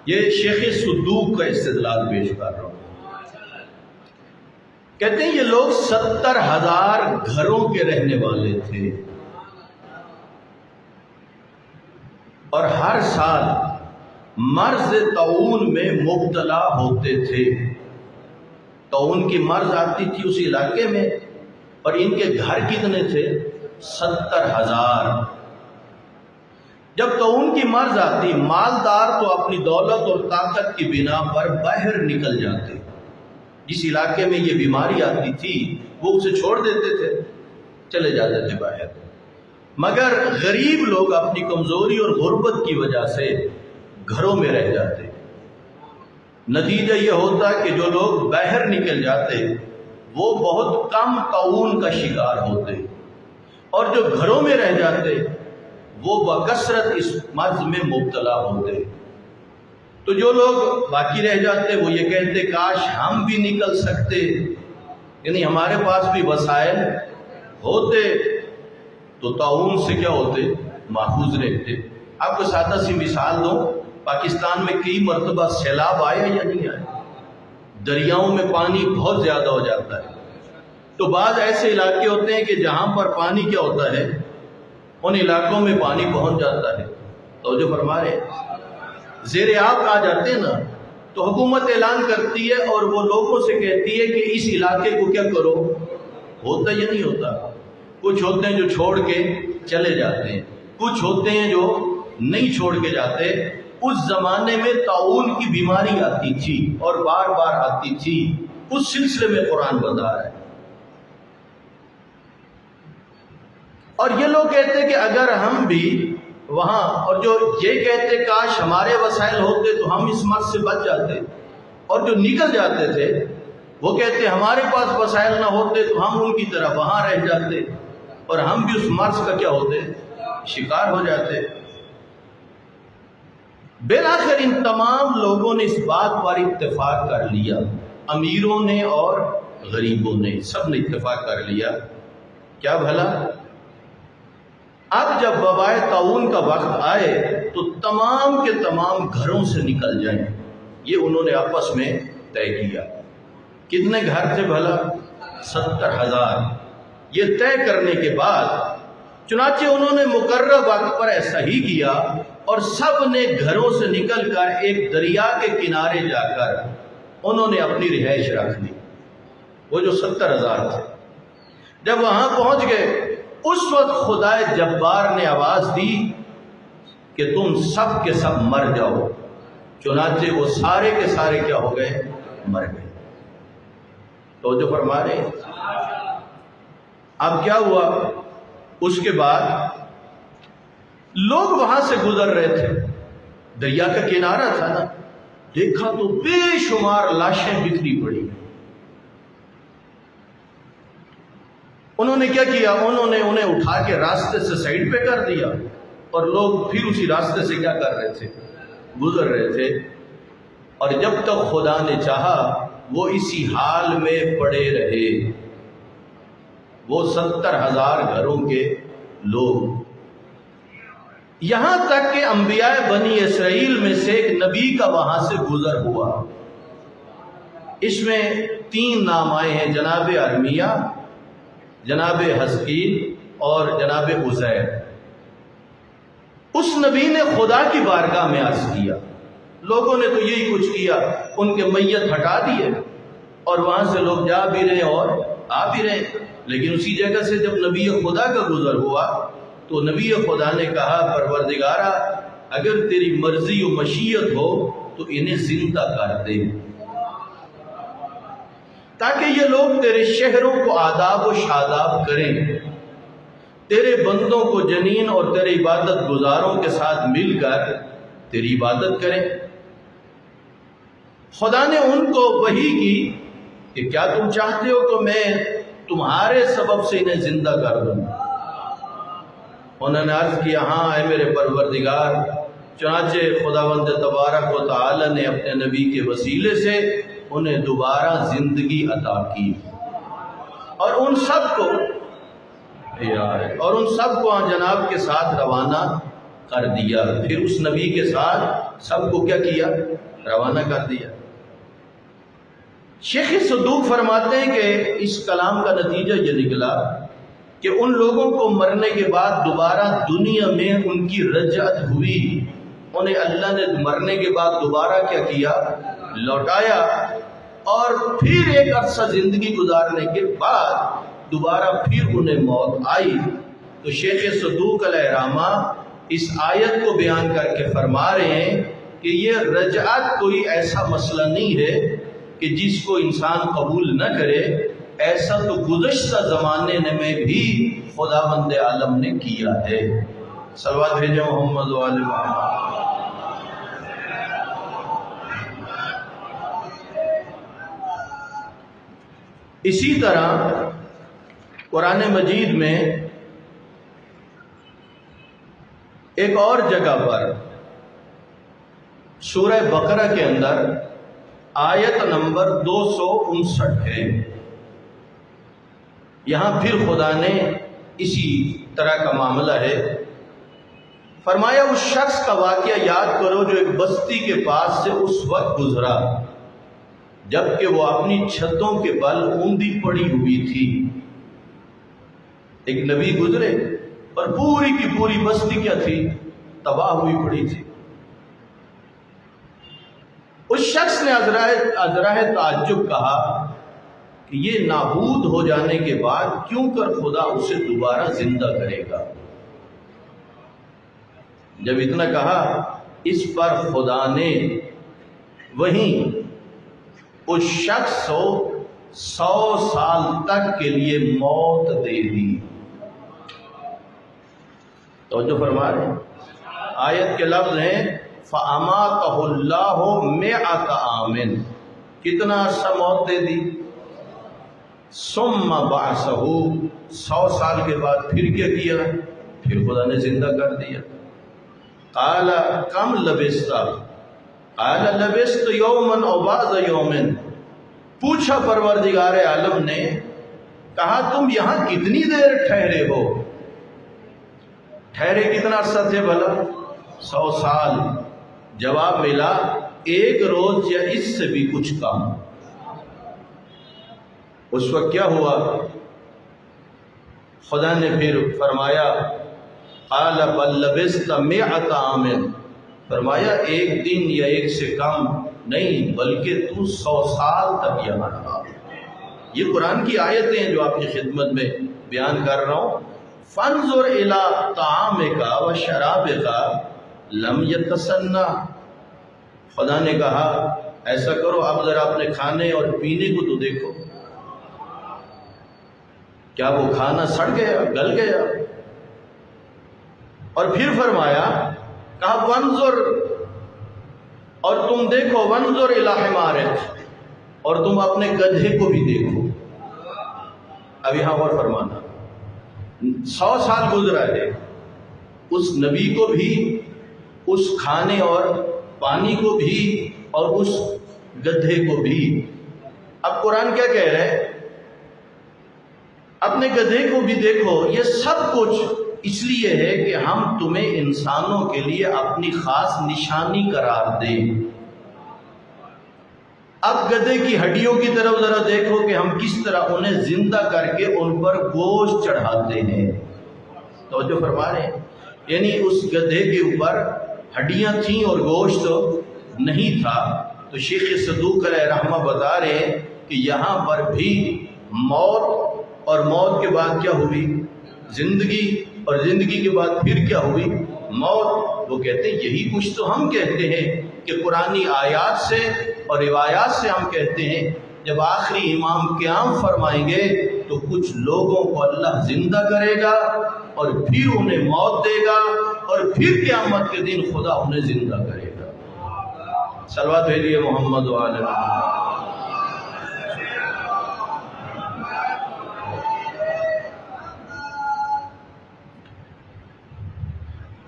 یہ شیخ صدوق کا استدلال پیش کر رہا ہوں. کہتے ہیں یہ لوگ 70,000 گھروں کے رہنے والے تھے اور ہر سال مرض طاعون میں مبتلا ہوتے تھے. طاعون کی مرض آتی تھی اس علاقے میں اور ان کے گھر کتنے تھے؟ 70,000. جب طاعون کی مرض آتی مالدار تو اپنی دولت اور طاقت کی بنا پر باہر نکل جاتے. جس علاقے میں یہ بیماری آتی تھی وہ اسے چھوڑ دیتے تھے، چلے جاتے تھے باہر. مگر غریب لوگ اپنی کمزوری اور غربت کی وجہ سے گھروں میں رہ جاتے. نتیجہ یہ ہوتا کہ جو لوگ باہر نکل جاتے وہ بہت کم طاعون کا شکار ہوتے اور جو گھروں میں رہ جاتے وہ بکثرت اس مرض میں مبتلا ہوتے. تو جو لوگ باقی رہ جاتے وہ یہ کہتے کاش ہم بھی نکل سکتے، یعنی ہمارے پاس بھی وسائل ہوتے تو طاعون سے کیا ہوتے؟ محفوظ رہتے. آپ کو سادہ سی مثال دوں، پاکستان میں کئی مرتبہ سیلاب آئے یا نہیں آئے؟ دریاؤں میں پانی بہت زیادہ ہو جاتا ہے. تو بعض ایسے علاقے ہوتے ہیں کہ جہاں پر پانی کیا ہوتا ہے ان علاقوں میں پانی پہنچ جاتا ہے. تو جو فرما رہے ہیں زیر آب آ جاتے ہیں نا، تو حکومت اعلان کرتی ہے اور وہ لوگوں سے کہتی ہے کہ اس علاقے کو کیا کرو. ہوتا یا نہیں ہوتا؟ کچھ ہوتے ہیں جو چھوڑ کے چلے جاتے ہیں، کچھ ہوتے ہیں جو نہیں چھوڑ کے جاتے. اس زمانے میں طاعون کی بیماری آتی تھی اور بار بار آتی تھی. اس سلسلے میں قرآن بتا رہا ہے. اور یہ لوگ کہتے کہ اگر ہم بھی وہاں، اور جو یہ کہتے کاش ہمارے وسائل ہوتے تو ہم اس مرض سے بچ جاتے، اور جو نکل جاتے تھے وہ کہتے ہمارے پاس وسائل نہ ہوتے تو ہم ان کی طرح وہاں رہ جاتے اور ہم بھی اس مرض کا کیا ہوتے؟ شکار ہو جاتے. بالآخر ان تمام لوگوں نے اس بات پر اتفاق کر لیا، امیروں نے اور غریبوں نے، سب نے اتفاق کر لیا. کیا بھلا اب جب وبائے طاعون کا وقت آئے تو تمام کے تمام گھروں سے نکل جائیں. یہ انہوں نے آپس میں طے کیا. کتنے گھر تھے بھلا؟ 70,000. یہ طے کرنے کے بعد چنانچہ انہوں نے مقررہ وقت پر ایسا ہی کیا اور سب نے گھروں سے نکل کر ایک دریا کے کنارے جا کر انہوں نے اپنی رہائش رکھ لی. وہ جو 70,000 تھے جب وہاں پہنچ گئے اس وقت خدائے جبار نے آواز دی کہ تم سب کے سب مر جاؤ. چنانچہ وہ سارے کے سارے کیا ہو گئے؟ مر گئے. تو جو فرما رہے ہیں اب کیا ہوا؟ اس کے بعد لوگ وہاں سے گزر رہے تھے، دریا کا کنارہ تھا نا، دیکھا تو بے شمار لاشیں بکھری پڑی. انہوں نے کیا کیا؟ انہوں نے انہیں اٹھا کے راستے سے سائڈ پہ کر دیا اور لوگ پھر اسی راستے سے کیا کر رہے تھے؟ گزر رہے تھے. اور جب تک خدا نے چاہا وہ اسی حال میں پڑے رہے. وہ 70,000 گھروں کے لوگ، یہاں تک کہ انبیاء بنی اسرائیل میں سے ایک نبی کا وہاں سے گزر ہوا. اس میں 3 نام آئے ہیں، جناب ارمیہ، جناب حزقیل اور جناب عزیر. اس نبی نے خدا کی بارگاہ میں عرض کیا. لوگوں نے تو یہی کچھ کیا، ان کے میت ہٹا دیے اور وہاں سے لوگ جا بھی رہے اور آ بھی رہے. لیکن اسی جگہ سے جب نبی خدا کا گزر ہوا تو نبی خدا نے کہا پروردگارا اگر تیری مرضی و مشیت ہو تو انہیں زندہ کر دے تاکہ یہ لوگ تیرے شہروں کو آداب و شاداب کریں، تیرے بندوں کو جنین اور تیرے عبادت گزاروں کے ساتھ مل کر تیری عبادت کریں. خدا نے ان کو وحی کی کہ کیا تم چاہتے ہو کہ میں تمہارے سبب سے انہیں زندہ کر دوں؟ انہوں نے عرض کیا ہاں اے میرے پروردگار۔ چنانچہ خداوند تبارک و تعالی نے اپنے نبی کے وسیلے سے انہیں دوبارہ زندگی عطا کی اور ان سب کو جناب کے ساتھ روانہ کر دیا۔ پھر اس نبی کے ساتھ سب کو کیا کیا؟ روانہ کر دیا۔ شیخ صدوق فرماتے ہیں کہ اس کلام کا نتیجہ یہ نکلا کہ ان لوگوں کو مرنے کے بعد دوبارہ دنیا میں ان کی رجعت ہوئی، انہیں اللہ نے مرنے کے بعد دوبارہ کیا کیا؟ لوٹایا، اور پھر ایک عرصہ زندگی گزارنے کے بعد دوبارہ پھر انہیں موت آئی۔ تو شیخ صدوق علیہ رحمہ اس آیت کو بیان کر کے فرما رہے ہیں کہ یہ رجعت کوئی ایسا مسئلہ نہیں ہے کہ جس کو انسان قبول نہ کرے، ایسا تو گزشتہ زمانے میں بھی خداوند عالم نے کیا ہے۔ صلوات بھیجیں محمد و آل محمد۔ اسی طرح قرآن مجید میں ایک اور جگہ پر سورہ بقرہ کے اندر آیت نمبر 259 ہے، یہاں پھر خدا نے اسی طرح کا معاملہ ہے۔ فرمایا اس شخص کا واقعہ یاد کرو جو ایک بستی کے پاس سے اس وقت گزرا جبکہ وہ اپنی چھتوں کے بل اوندھی پڑی ہوئی تھی۔ ایک نبی گزرے اور پوری کی پوری بستی کیا تھی؟ تباہ ہوئی پڑی تھی۔ اس شخص نے عذرائے تعجب کہا کہ یہ نابود ہو جانے کے بعد کیوں کر خدا اسے دوبارہ زندہ کرے گا؟ جب اتنا کہا اس پر خدا نے وہیں اس شخص کو 100 سال تک کے لیے موت دے دی۔ توجہ فرما رہے ہیں، آیت کے لفظ ہیں فَأَمَاتَهُ اللَّهُ مِئَةَ عَامٍ، کتنا عرصہ موت دے دی؟ ثُمَّ بَعْثَهُ، 100 سال کے بعد پھر کیا کیا؟ پھر خدا نے زندہ کر دیا۔ قَالَ كَمْ لَبِثْتَ، قَالَ لَبِثْتُ يَوْمًا أَوْ بَعْضَ يَوْمٍ، پوچھا پروردگار عالم نے، کہا تم یہاں کتنی دیر ٹھہرے ہو؟ ٹھہرے کتنا عرصہ تھے بھلا؟ 100 سال۔ جواب ملا ایک روز یا اس سے بھی کچھ کم۔ اس وقت کیا ہوا؟ خدا نے پھر فرمایا قال بل لبثت 100 عام، فرمایا ایک دن یا ایک سے کم نہیں بلکہ تو 100 سال تک یہاں رہا۔ یہ قرآن کی آیتیں ہیں جو آپ کی خدمت میں بیان کر رہا ہوں۔ فانظر الی طعامک و شرابک لم یتسنہ، خدا نے کہا ایسا کرو اب ذرا اپنے کھانے اور پینے کو تو دیکھو، کیا وہ کھانا سڑ گیا، گل گیا؟ اور پھر فرمایا کہا وانظر، اور تم دیکھو وانظر الی حمارک، اور تم اپنے گدھے کو بھی دیکھو۔ اب یہاں اور فرمانا 100 سال گزرا ہے، اس نبی کو بھی، اس کھانے اور پانی کو بھی، اور اس گدھے کو بھی۔ اب قرآن کیا کہہ رہا ہے؟ اپنے گدھے کو بھی دیکھو۔ یہ سب کچھ اس لیے ہے کہ ہم تمہیں انسانوں کے لیے اپنی خاص نشانی قرار دیں۔ اب گدھے کی ہڈیوں کی طرف ذرا دیکھو کہ ہم کس طرح انہیں زندہ کر کے ان پر گوشت چڑھاتے ہیں۔ توجہ فرما رہے ہیں، یعنی اس گدھے کے اوپر ہڈیاں تھیں اور گوشت نہیں تھا۔ تو شیخ صدوق علیہ رحمہ بتا رہے ہیں کہ یہاں پر بھی موت، اور موت کے بعد کیا ہوئی؟ زندگی، اور زندگی کے بعد پھر کیا ہوئی؟ موت۔ وہ کہتے ہیں یہی کچھ تو ہم کہتے ہیں کہ قرآنی آیات سے اور روایات سے ہم کہتے ہیں جب آخری امام قیام فرمائیں گے تو کچھ لوگوں کو اللہ زندہ کرے گا اور پھر انہیں موت دے گا، اور پھر قیامت کے دن خدا انہیں زندہ کرے گا۔ صلوات بھیجیے محمد وعلی محمد۔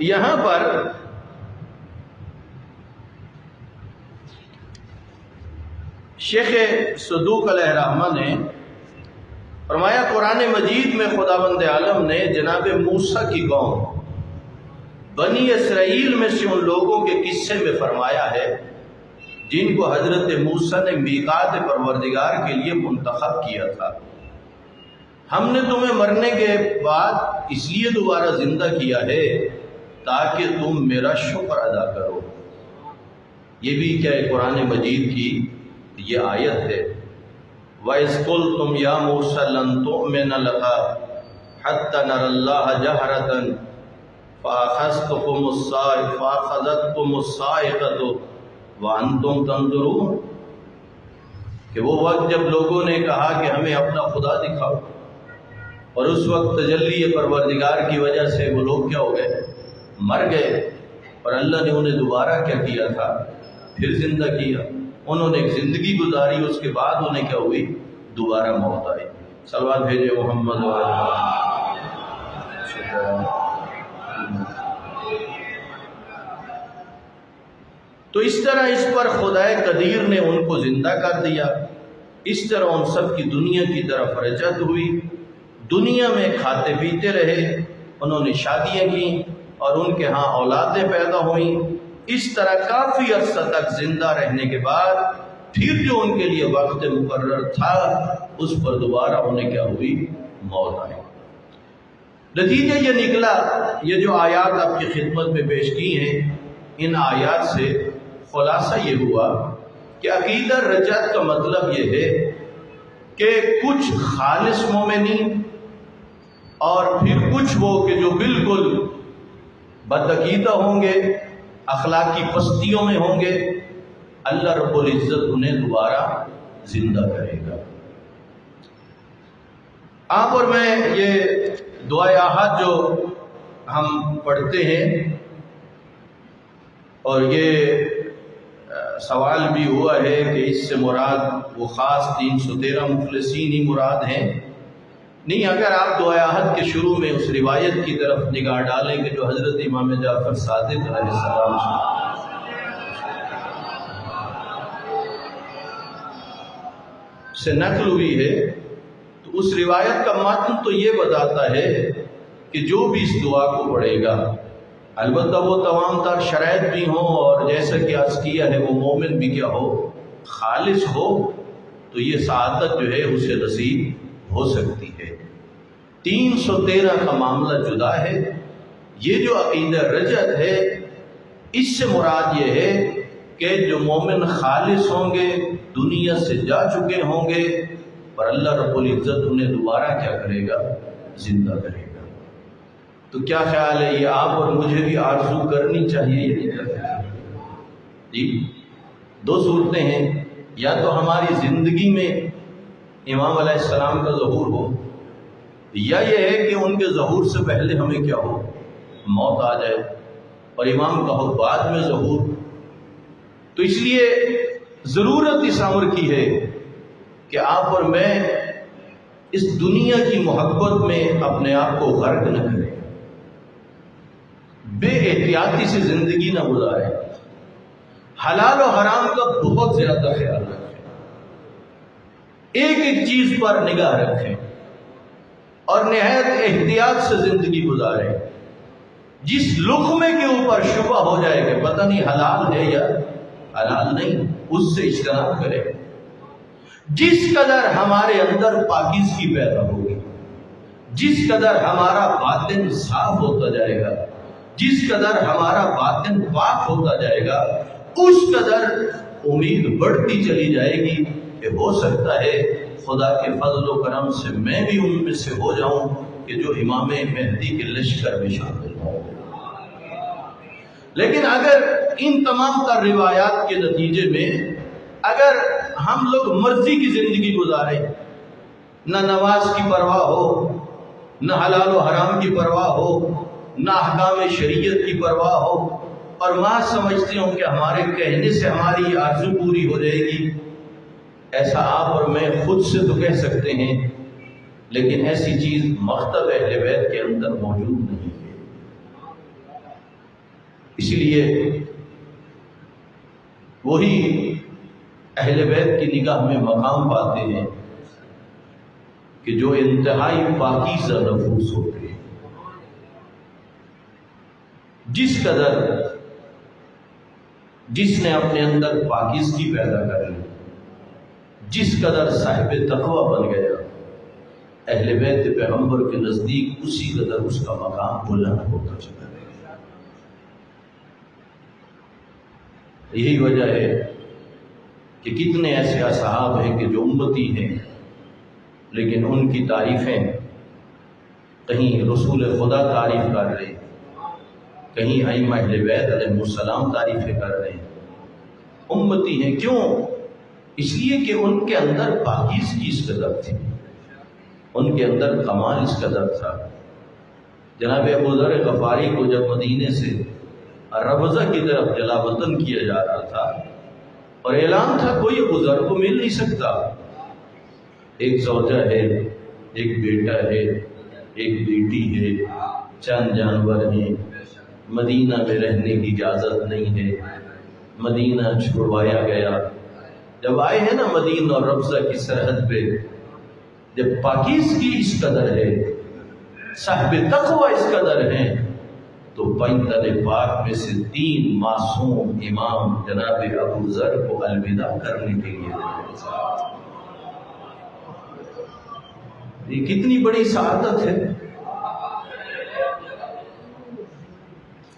یہاں پر شیخ صدوق علیہ رحمہ نے فرمایا قرآن مجید میں خداوند عالم نے جناب موسیٰ کی قوم بنی اسرائیل میں سے ان لوگوں کے قصے میں فرمایا ہے جن کو حضرت موسیٰ نے میقات پروردگار کے لیے منتخب کیا تھا۔ ہم نے تمہیں مرنے کے بعد اس لیے دوبارہ زندہ کیا ہے تاکہ تم میرا شکر ادا کرو۔ یہ بھی کیا ہے قرآن مجید کی یہ آیت ہے۔ وَإِذْ قُلْتُمْ يَا مُوسَىٰ لَن تُؤْمِنَ لَكَ حَتَّىٰ نَرَى اللَّهَ جَهْرَةً فَأَخَذَتْكُمُ الصَّاعِقَةُ وَأَنْتُمْ تَنظُرُونَ، کہ وہ وقت جب لوگوں نے کہا کہ ہمیں اپنا خدا دکھاؤ، اور اس وقت تجلی پروردگار کی وجہ سے وہ لوگ کیا ہو گئے، مر گئے، اور اللہ نے انہیں دوبارہ کیا کیا تھا، پھر زندہ کیا۔ انہوں نے ایک زندگی گزاری، اس کے بعد انہیں کیا ہوئی، دوبارہ موت آئی۔ صلوات بھیجے محمد وعلی محمد۔ تو اس طرح اس پر خدائے قدیر نے ان کو زندہ کر دیا۔ اس طرح ان سب کی دنیا کی طرف رجعت ہوئی، دنیا میں کھاتے پیتے رہے، انہوں نے شادیاں کی اور ان کے ہاں اولادیں پیدا ہوئیں۔ اس طرح کافی عرصہ تک زندہ رہنے کے بعد پھر جو ان کے لیے وقت مقرر تھا اس پر دوبارہ انہیں کیا ہوئی، موت آئی۔ نتیجہ یہ نکلا، یہ جو آیات آپ کی خدمت میں پیش کی ہیں، ان آیات سے خلاصہ یہ ہوا کہ عقیدہ رجعت کا مطلب یہ ہے کہ کچھ خالص مومنین اور پھر کچھ وہ کہ جو بالکل بدعقیدہ ہوں گے، اخلاقی پستیوں میں ہوں گے، اللہ رب العزت انہیں دوبارہ زندہ کرے گا۔ آپ اور میں یہ دعائے احد جو ہم پڑھتے ہیں، اور یہ سوال بھی ہوا ہے کہ اس سے مراد وہ خاص 313 مخلصین ہی مراد ہیں، نہیں، اگر آپ دعائے احد کے شروع میں اس روایت کی طرف نگاہ ڈالیں کہ جو حضرت امام جعفر صادق علیہ السلام سے نقل ہوئی ہے، تو اس روایت کا متن تو یہ بتاتا ہے کہ جو بھی اس دعا کو پڑھے گا، البتہ وہ تمام تر شرائط بھی ہوں، اور جیسا کہ عرض کیا ہے وہ مومن بھی کیا ہو، خالص ہو، تو یہ سعادت جو ہے اسے نصیب ہو سکتی ہے۔ 313 کا معاملہ جدا ہے۔ یہ جو عقیدہ رجعت ہے، اس سے مراد یہ ہے کہ جو مومن خالص ہوں گے، دنیا سے جا چکے ہوں گے، پر اللہ رب العزت انہیں دوبارہ کیا کرے گا، زندہ کرے گا۔ تو کیا خیال ہے، یہ آپ اور مجھے بھی آرزو کرنی چاہیے یا نہیں کرنی چاہیے؟ جی، دو صورتیں ہیں، یا تو ہماری زندگی میں امام علیہ السلام کا ظہور ہو، یا یہ ہے کہ ان کے ظہور سے پہلے ہمیں کیا ہو، موت آ جائے، اور امام کا ہو بعد میں ظہور۔ تو اس لیے ضرورت اس امر کی ہے کہ آپ اور میں اس دنیا کی محبت میں اپنے آپ کو غرق نہ کریں، بے احتیاطی سے زندگی نہ گزاریں، حلال و حرام کا بہت زیادہ خیال رکھیں، ایک ایک چیز پر نگاہ رکھیں، اور نہایت احتیاط سے زندگی گزاریں۔ جس لقمے کے اوپر شبہ ہو جائے کہ پتہ نہیں حلال ہے یا حلال نہیں، اس سے اجتناب کریں۔ جس قدر ہمارے اندر پاکیزگی پیدا ہوگی، جس قدر ہمارا باطن صاف ہوتا جائے گا، جس قدر ہمارا باطن پاک ہوتا جائے گا، اس قدر امید بڑھتی چلی جائے گی کہ ہو سکتا ہے خدا کے فضل و کرم سے میں بھی ان میں سے ہو جاؤں کہ جو امام مہدی کے لشکر میں شامل ہوں۔ لیکن اگر ان تمام تر روایات کے نتیجے میں اگر ہم لوگ مرضی کی زندگی گزاریں، نہ نماز کی پرواہ ہو، نہ حلال و حرام کی پرواہ ہو، نہ احکام شریعت کی پرواہ ہو، اور ماں سمجھتی ہوں کہ ہمارے کہنے سے ہماری آرزو پوری ہو جائے گی. ایسا آپ اور میں خود سے تو کہہ سکتے ہیں، لیکن ایسی چیز مکتب اہل بیت کے اندر موجود نہیں ہے. اس لیے وہی اہل بیت کی نگاہ میں مقام پاتے ہیں کہ جو انتہائی پاکیزہ نفوس ہوتے ہیں. جس نے اپنے اندر پاکیزگی پیدا کر لی، جس قدر صاحب تقوی بن گیا، اہل بیت پیغمبر کے نزدیک اسی قدر اس کا مقام بلند ہوتا چلا گیا. یہی وجہ ہے کہ کتنے ایسے اصحاب ہیں کہ جو امتی ہیں، لیکن ان کی تعریفیں کہیں رسول خدا تعریف کر رہے ہیں، کہیں ائمہ اہل بیت علیہ السلام تعریفیں کر رہے ہیں. امتی ہیں کیوں؟ اس لیے کہ ان کے اندر پاکیزگی اس قدر تھی، ان کے اندر کمال اس قدر تھا. جناب ابو ذر غفاری کو جب مدینے سے ربضہ کی طرف جلا وطن کیا جا رہا تھا اور اعلان تھا کوئی ابو ذر کو مل نہیں سکتا، ایک زوجہ ہے، ایک بیٹا ہے، ایک بیٹی ہے، چند جانور ہیں، مدینہ میں رہنے کی اجازت نہیں ہے، مدینہ چھڑوایا گیا. جب آئے ہیں نا مدینہ اور ربضہ کی سرحد پہ، جب پاکیزگی اس قدر ہے، صاحب تقوی اس قدر ہیں، تو پیندل پاک میں سے 3 معصوم امام جناب ابو ذر کو الوداع کرنے کے لیے. یہ کتنی بڑی سعادت ہے.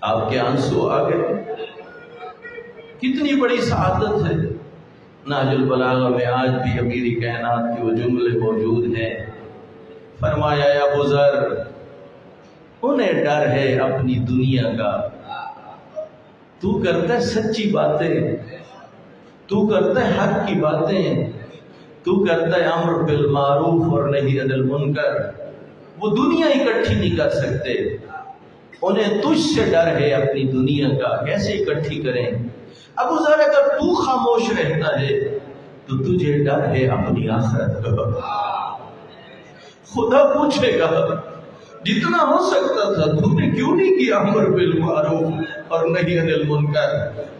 آپ کے آنسو آ گئے. کتنی بڑی سعادت ہے. نہج البلاغہ میں آج بھی امیر کائنات کے وہ جملے موجود ہیں. فرمایا یا ابو ذر، انہیں ڈر ہے اپنی دنیا کا، تو کرتا ہے سچی باتیں، تو کرتا ہے حق کی باتیں، تو کرتا ہے امر بالمعروف اور نہی عن المنکر. وہ دنیا اکٹھی نہیں کر سکتے. انہیں تجھ سے ڈر ہے اپنی دنیا کا، کیسے اکٹھی کریں؟ ابو ذر اگر تو خاموش رہتا ہے تو تجھے ڈر ہے اپنی آخرت کا. خدا پوچھے گا جتنا ہو سکتا تھا تو نے کیوں نہیں کیا امر بالمعروف اور نہی عن المنکر.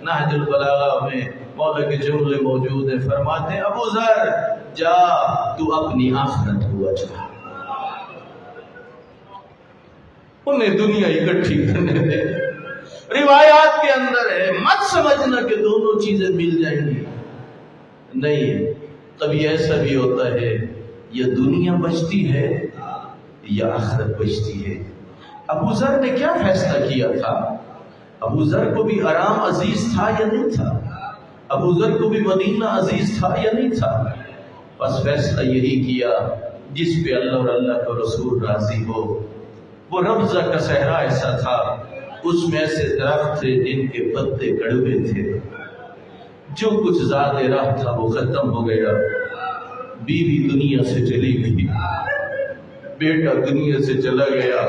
نہج البلاغہ میں مولا کے جملے موجود ہیں. فرماتے ہیں ابو ذر جا تو اپنی آخرت کو بچا، انہیں دنیا اکٹھی کرنے دے. روایات کے اندر ہے، مت سمجھنا کہ دونوں چیزیں مل جائیں گی. نہیں، کبھی ایسا بھی ہوتا ہے یہ دنیا بچتی ہے یا آخرت بچتی ہے. ابو ذر نے کیا فیصلہ کیا تھا؟ ابو ذر کو بھی آرام عزیز تھا یا نہیں تھا؟ ابو ذر کو بھی مدینہ عزیز تھا یا نہیں تھا؟ بس فیصلہ یہی کیا جس پہ اللہ اور اللہ کا رسول راضی ہو. وہ ربضہ کا صحرا ایسا تھا، اس میں ایسے درخت تھے جن کے پتے کڑوے تھے. جو کچھ زاد راہ تھا وہ ختم ہو گیا. بیوی دنیا سے چلی گئی، بیٹا دنیا سے چلا گیا،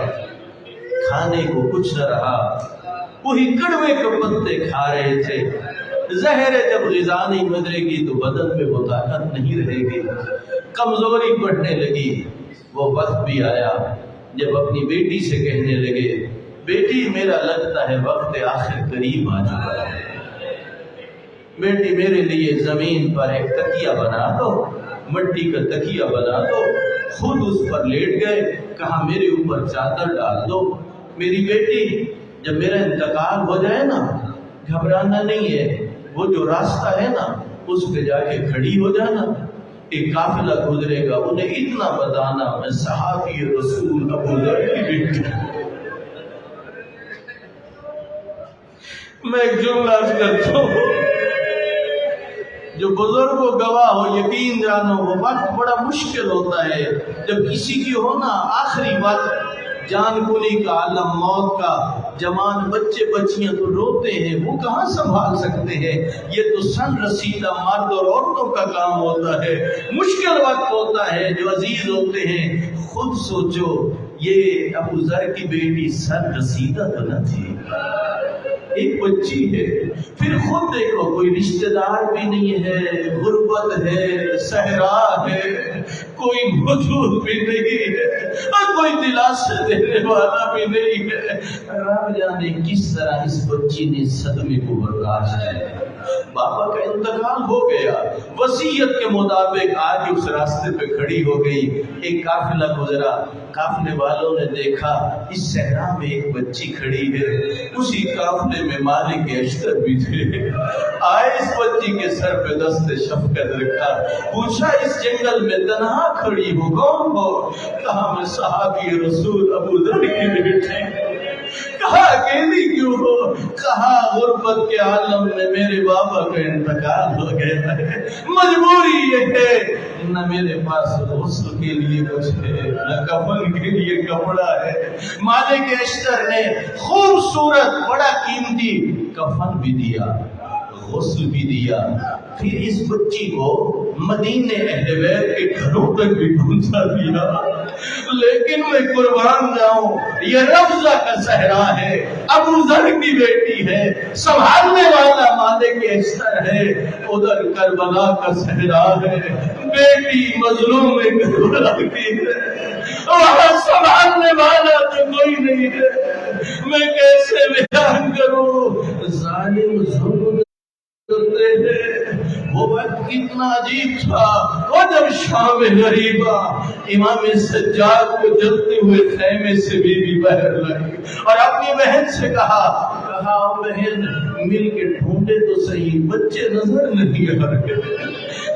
کھانے کو کچھ نہ رہا. وہی کڑوے کے پتے کھا رہے تھے. زہر جب غذا نہیں گزرے گی تو بدن میں وہ طاقت نہیں رہے گی، کمزوری بڑھنے لگی. وہ وقت بھی آیا جب اپنی بیٹی سے کہنے لگے بیٹی میرا لگتا ہے وقت آخر قریب آ چکا ہے، بیٹی میرے لیے زمین پر ایک تکیہ بنا دو، مٹی کا تکیہ بنا دو. خود اس پر لیٹ گئے، کہا میرے اوپر چادر ڈال دو. میری بیٹی جب میرا انتقال ہو جائے نا، گھبرانا نہیں ہے، وہ جو راستہ ہے نا اس پہ جا کے کھڑی ہو جانا. ایک قافلہ گزرے گا، انہیں اتنا بتانا میں صحابی رسول ابو ذر کی بیٹی. میں ایک جملہ عرض کرتا ہوں، جو بزرگ و گواہ ہو یقین جانو وہ وقت بڑا مشکل ہوتا ہے جب کسی کی ہو نا آخری وقت، جان کنی کا عالم موت کا. جوان بچے بچیاں تو روتے ہیں، وہ کہاں سنبھال سکتے ہیں. یہ تو سن رسیدہ مرد اور عورتوں کا کام ہوتا ہے. مشکل وقت ہوتا ہے، جو عزیز ہوتے ہیں. خود سوچو یہ ابو ذر کی بیٹی سن رسیدہ تو نہ تھی، ایک بچی ہے، پھر خود دیکھو کوئی رشتہ دار بھی نہیں ہے، غربت ہے، صحرا ہے، کوئی موجود بھی نہیں ہے اور کوئی دلاسا دینے والا بھی نہیں ہے۔ رب جانے کس طرح اس بچی نے صدمے کو برداشت کیا۔ بابا کا انتقال ہو گیا، وصیت کے مطابق آج اس راستے پہ کھڑی ہو گئی، ایک قافلہ گزرا، قافلے والوں نے دیکھا اس صحرا میں ایک بچی کھڑی ہے، اسی قافلے میں مالک اشتر بھی تھے، آئے اس بچی کے سر پہ دست شفقت رکھا، پوچھا اس جنگل میں تنہا کھڑی ہو کون ہو؟ کہا میں صحابی رسول ابو ذر کی بیٹی۔ کہا اکیلی کیوں ہو؟ کہا غربت کے عالم میں میرے بابا کا انتقال ہو گیا ہے، مجبوری یہ ہے نہ میرے پاس غسل کے لیے کچھ ہے نہ کفن کے لیے کپڑا ہے۔ مالک اشتر نے خوبصورت بڑا قیمتی کفن بھی دیا، غسل بھی دیا، پھر اس بچی کو مدینے اہل بیت کے گھروں تک بھی پہنچا دیا۔ لیکن میں قربان جاؤں، یہ رفضہ کا صحرا ہے، ابو ذر کی بیٹی ہے، سنبھالنے والا مالک اشتر ہے، ادھر کربلا کا صحرا ہے، بیٹی مظلوم کربلا کی ہے، وہاں سنبھالنے والا تو کوئی نہیں ہے۔ میں کیسے بیان کروں؟ ظالم ظلم کرتے ہیں۔ وہ وقت کتنا عجیب تھا، اور جب شام غریبہ امام سجاد کو جلتے ہوئے خیمے سے بی بی باہر لگی اور اپنی بہن سے کہا بہن مل کے ڈھونڈے تو صحیح، بچے نظر نہیں آ رہے۔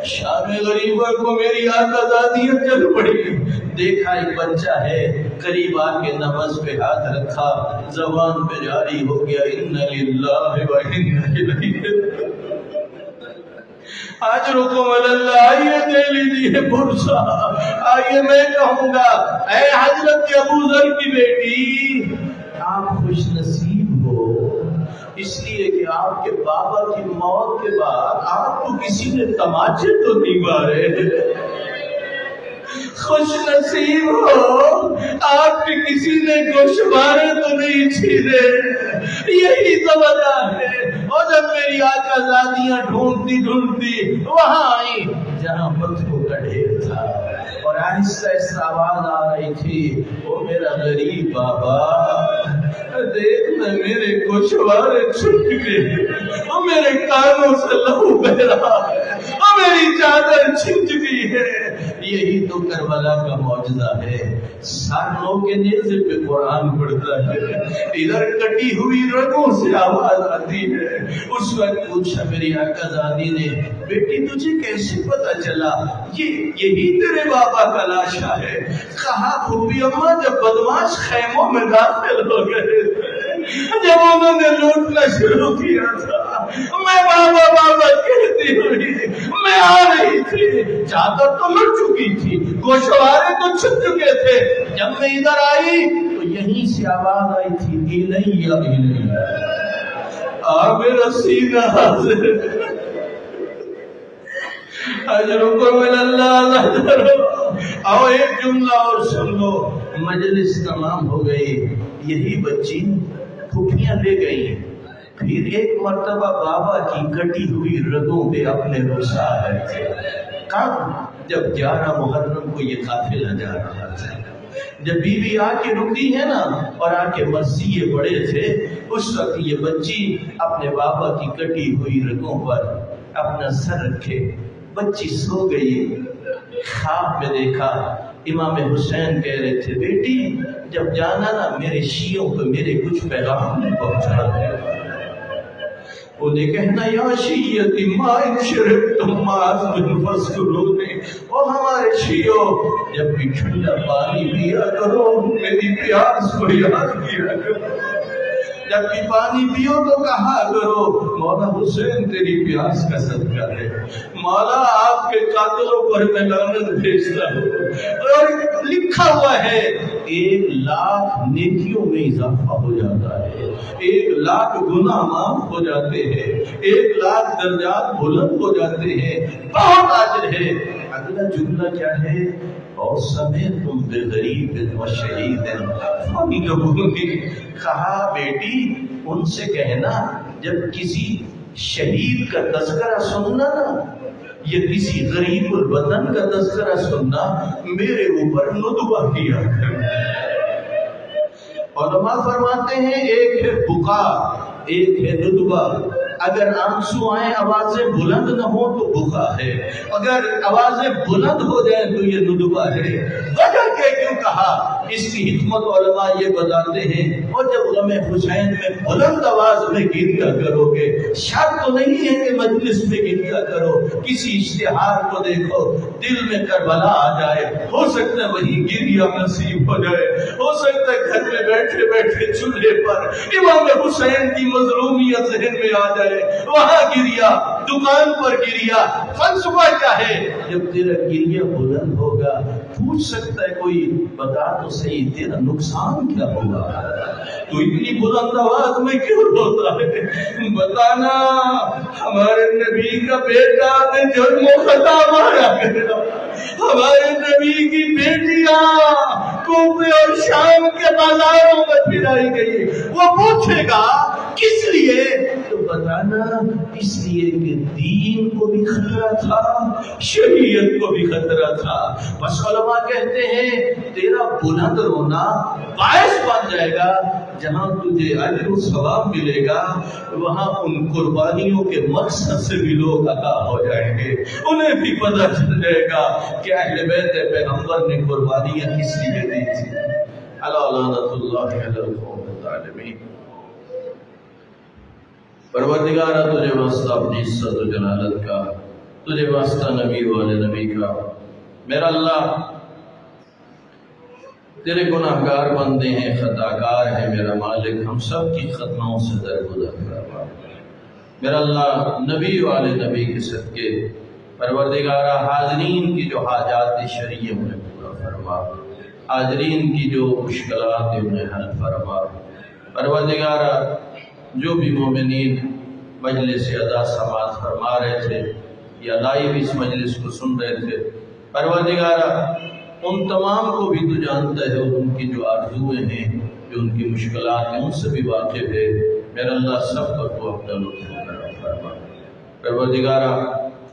شام غریبہ کو میری آقازادیاں چل پڑی، دیکھا ایک بچہ ہے، قریب آ کے نبض پہ ہاتھ رکھا، زبان پہ جاری ہو گیا ان للہ و انا الیہ۔ آج رکم اللہ، آئیے دے لیجیے پرسا، آئیے میں کہوں گا اے حضرت ابو ذر کی بیٹی، آپ خوش نصیب ہو اس لیے کہ آپ کے بابا کی موت کے بعد آپ کو کسی نے تماچے تو نہیں مارے۔ خوش نصیب ہو آپ کے کسی نے گوشوارے تو نہیں چھینے، یہی تو وجہ ہے۔ اور جب میری آقازادیاں ڈھونڈتی وہاں آئی جہاں پتھروں کا ڈھیر تھا، اور آہستہ آہستہ آواز آ رہی تھی، او میرا غریب بابا دیکھنا میرے گوشوارے چھٹ گئے، او میرے کانوں سے لہو بہ رہا ہے، او میری چادر چھٹ گئی ہے۔ یہی تو کربلا کا معجزہ ہے، سانوں کے نیزے پہ قرآن پڑھتا ہے، ادھر کٹی ہوئی رگوں سے آواز آتی ہے۔ اس وقت پوچھا میری آقازادی نے، بیٹی تجھے کیسے پتا چلا یہی تیرے بابا کا لاشا ہے؟ کہا پھوپھی اماں جب بدماش خیموں میں داخل ہو گئے تھے، جب انہوں نے لوٹنا شروع کیا تھا، میں بابا بابا کہتی ہوئی میں آ رہی تھی، چادر تو لٹ چکی تھی، گوشوارے تو چھپ چکے تھے، جب میں ادھر آئی تو یہیں سے آواز آئی تھی الیہ الیہ، آ میرا سینہ حاضر، اجرکم اللہ۔ آؤ ایک جملہ اور سن لو، مجلس تمام ہو گئی، یہی بچی پھوپھیاں لے گئی، پھر ایک مرتبہ بابا کی کٹی ہوئی رگوں پہ اپنے رخسا رہے تھے۔ کب؟ جب 11 محرم کو یہ قافلہ جا رہا تھا، جب بی بی آ کے رکی ہے نا اور آ کے مسیح بڑے تھے، اس وقت یہ بچی اپنے بابا کی کٹی ہوئی رگوں پر اپنا سر رکھے، بچی سو گئی۔ خواب میں دیکھا امام حسین کہہ رہے تھے، بیٹی جب جانا نا میرے شیعوں کو میرے کچھ پیغام پہنچا دے، انہیں کہنا یا شیعتی ما ان شربتم معاذ من فسکرونی، اور ہمارے شیعوں جب بھی ٹھنڈا پانی پیا کرو میری پیاس کو یاد کیا کرو، جب بھی پانی پیو تو کہا کرو مولا حسین تیری پیاس کا صدقہ ہے، مولا آپ کے قاتلوں پر میں لعنت بھیجتا ہوں۔ اور لکھا ہوا ہے 1,00,000 نیکیوں میں اضافہ ہو جاتا ہے، 1,00,000 گناہ معاف ہو جاتے ہیں، 1,00,000 درجات بلند ہو جاتے ہیں، بہت اجر ہے۔ اگلا جملہ کیا ہے؟ اور سمیتم بغریب و شہید، ہم لوگوں نے کہا بیٹی ان سے کہنا جب کسی شہید کا تذکرہ سننا نا یا کسی غریب الوطن کا تذکرہ سننا میرے اوپر ندبہ کیا کر۔ علماء فرماتے ہیں ایک ہے بکا، ایک ہے ندبہ۔ اگر آنسو آئیں آوازیں بلند نہ ہو تو بکا ہے، اگر آوازیں بلند ہو جائیں تو یہ ندبہ ہے۔ وجہ کیوں کہا؟ اس کی حکمت علماء یہ بتاتے ہیں، اور جب غم حسین میں بلند آواز میں گریا کرو گے، شرط تو نہیں ہے کہ مجلس میں گریا کرو، کسی اشتہار کو دیکھو دل میں کربلا آ جائے، ہو سکتا ہے وہی گریا نصیب ہو جائے، ہو سکتا ہے گھر میں بیٹھے بیٹھے چولہے پر امام حسین کی مظلومیت ذہن میں آ جائے، وہاں گریا، دکان پر گریا۔ فلسفہ کیا ہے؟ جب تیرا گریا بلند ہوگا پوچھ سکتا ہے کوئی بتا تو صحیح تیرا نقصان کیا ہوگا، تو اتنی بلند آواز میں کیوں روتا ہے؟ بتانا ہمارے نبی کا بیٹا نے جرم و خطا مارا گیا، ہمارے نبی کی بیٹیاں کوفے اور شام کے بازاروں میں پھرائی گئی، وہ پوچھے گا کس لیے؟ تو بتانا اس لیے کہ دین کو بھی خطرہ تھا، شریعت کو بھی خطرہ تھا۔ بس علماء کہتے ہیں تیرا بلند رونا باعث بن جائے گا، جہاں تجھے اجر و ثواب ملے گا وہاں ان قربانیوں کے مقصد سے بھی لوگ عطا ہو جائیں گے، انہیں بھی پتہ چل جائے گا کہ اہل بیت پیغمبر نے قربانیاں کس لیے دی تھی۔ الا لعنۃ اللہ علی القوم الظالمین۔ پروردگارہ تجھے واسطہ اپنی عزت و جلالت کا، تجھے واسطہ نبی والے نبی کا، میرا اللہ تیرے گناہگار بندے ہیں، خطاکار ہیں، میرا مالک ہم سب کی خطاؤں سے درگزر فرما۔ میرا اللہ نبی والے نبی کے صدقے پروردگارہ حاضرین کی جو حاجات شرعی انہیں پورا فرما، حاضرین کی جو مشکلات انہیں حل فرما۔ پروردگارہ جو بھی مومنین مجلس ادا سماعت فرما رہے تھے یا لائیو اس مجلس کو سن رہے تھے، پروردگارہ ان تمام کو بھی تو جانتا ہے، ان کی جو آرزویں ہیں، جو ان کی مشکلات ہیں، ان سے بھی واقف ہے۔ میرا اللہ سب پر تو اپنا لطف کرم فرما۔ پروردگارہ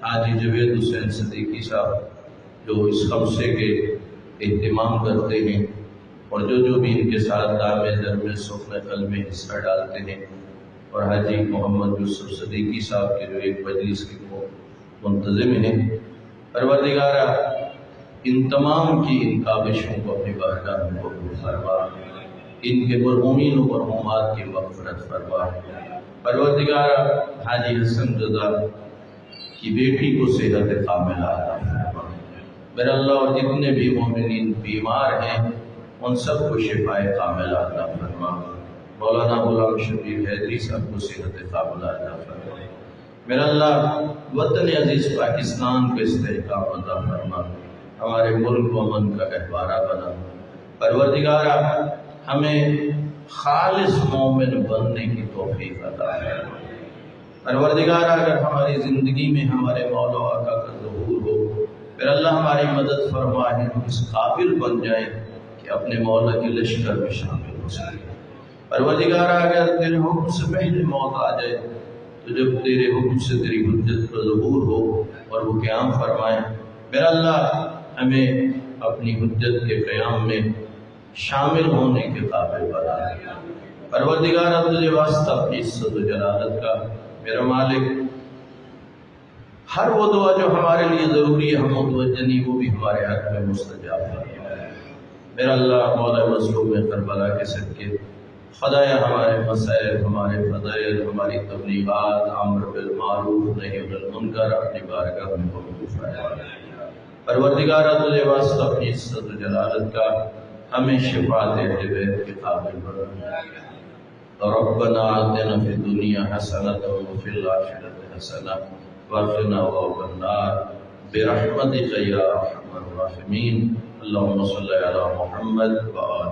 حاجی جوید حسین صدیقی صاحب جو اس خمسے کے اہتمام کرتے ہیں اور جو بھی ان کے ساتھ دامِ در میں سخن قلب میں حصہ ڈالتے ہیں، اور حاجی محمد یوسف صدیقی صاحب کے جو ایک مجلس کے منتظم ہیں، پروردگارہ ان تمام کی ان کاوشوں کو اپنی بارگاہ میں قبول فرما، ان کے مرحومین و مرحومات کی مغفرت فرما۔ پروردگارہ حاجی حسن رضا کی بیٹی کو صحت کاملہ عطا فرما۔ میرا اللہ اور جتنے بھی مومنین بیمار ہیں ان سب کو شفاء کاملہ عطا فرما۔ مولانا غلام شبیر حیدری صاحب کو صحت کاملہ عطا فرما۔ میرا اللہ وطن عزیز پاکستان کو استحکام عطا فرما، ہمارے ملک و امن کا گہوارہ بنا۔ پروردگارہ ہمیں خالص مومن بننے کی توفیق عطا فرما۔ پروردگارہ اگر ہماری زندگی میں ہمارے مولا و آقا کا ظہور ہو، پھر اللہ ہماری مدد فرمائے، ہم اس قابل بن جائیں کہ اپنے مولا کے لشکر میں شامل ہو سکیں۔ پروردگارہ اگر تیرے حکم سے پہلے موت آ جائے تو جب تیرے حکم سے تیری حجت کا ظہور ہو اور وہ قیام فرمائے، میرا اللہ ہمیں اپنی حجت کے قیام میں شامل ہونے کے قابل بنا۔ پروردگارہ تجھے واسطہ اپنی عزت و جلالت کا، میرا مالک ہر وہ دعا جو ہمارے لیے ضروری ہے ہم متوجہ نہیں، وہ بھی ہمارے حق میں مستجاب فرما۔ میرا اللہ مولا مظلوم کربلا کے صدقے خدایا ہمارے مسائل، ہمارے فضائل، ہماری تبلیغات، امر بالمعروف نہی عن المنکر اپنی بارگاہ میں قبول فرما۔ پروردگارہ تجھے واسطہ اپنی عزت و جلالت کا ہمیں شفاعت اہل بیت کے قابل بنا۔ ربنا آتنا في الدنيا حسنة وفي الآخرة حسنة وقنا عذاب النار برحمتك يا أرحم الراحمين اللهم صل على محمد وآل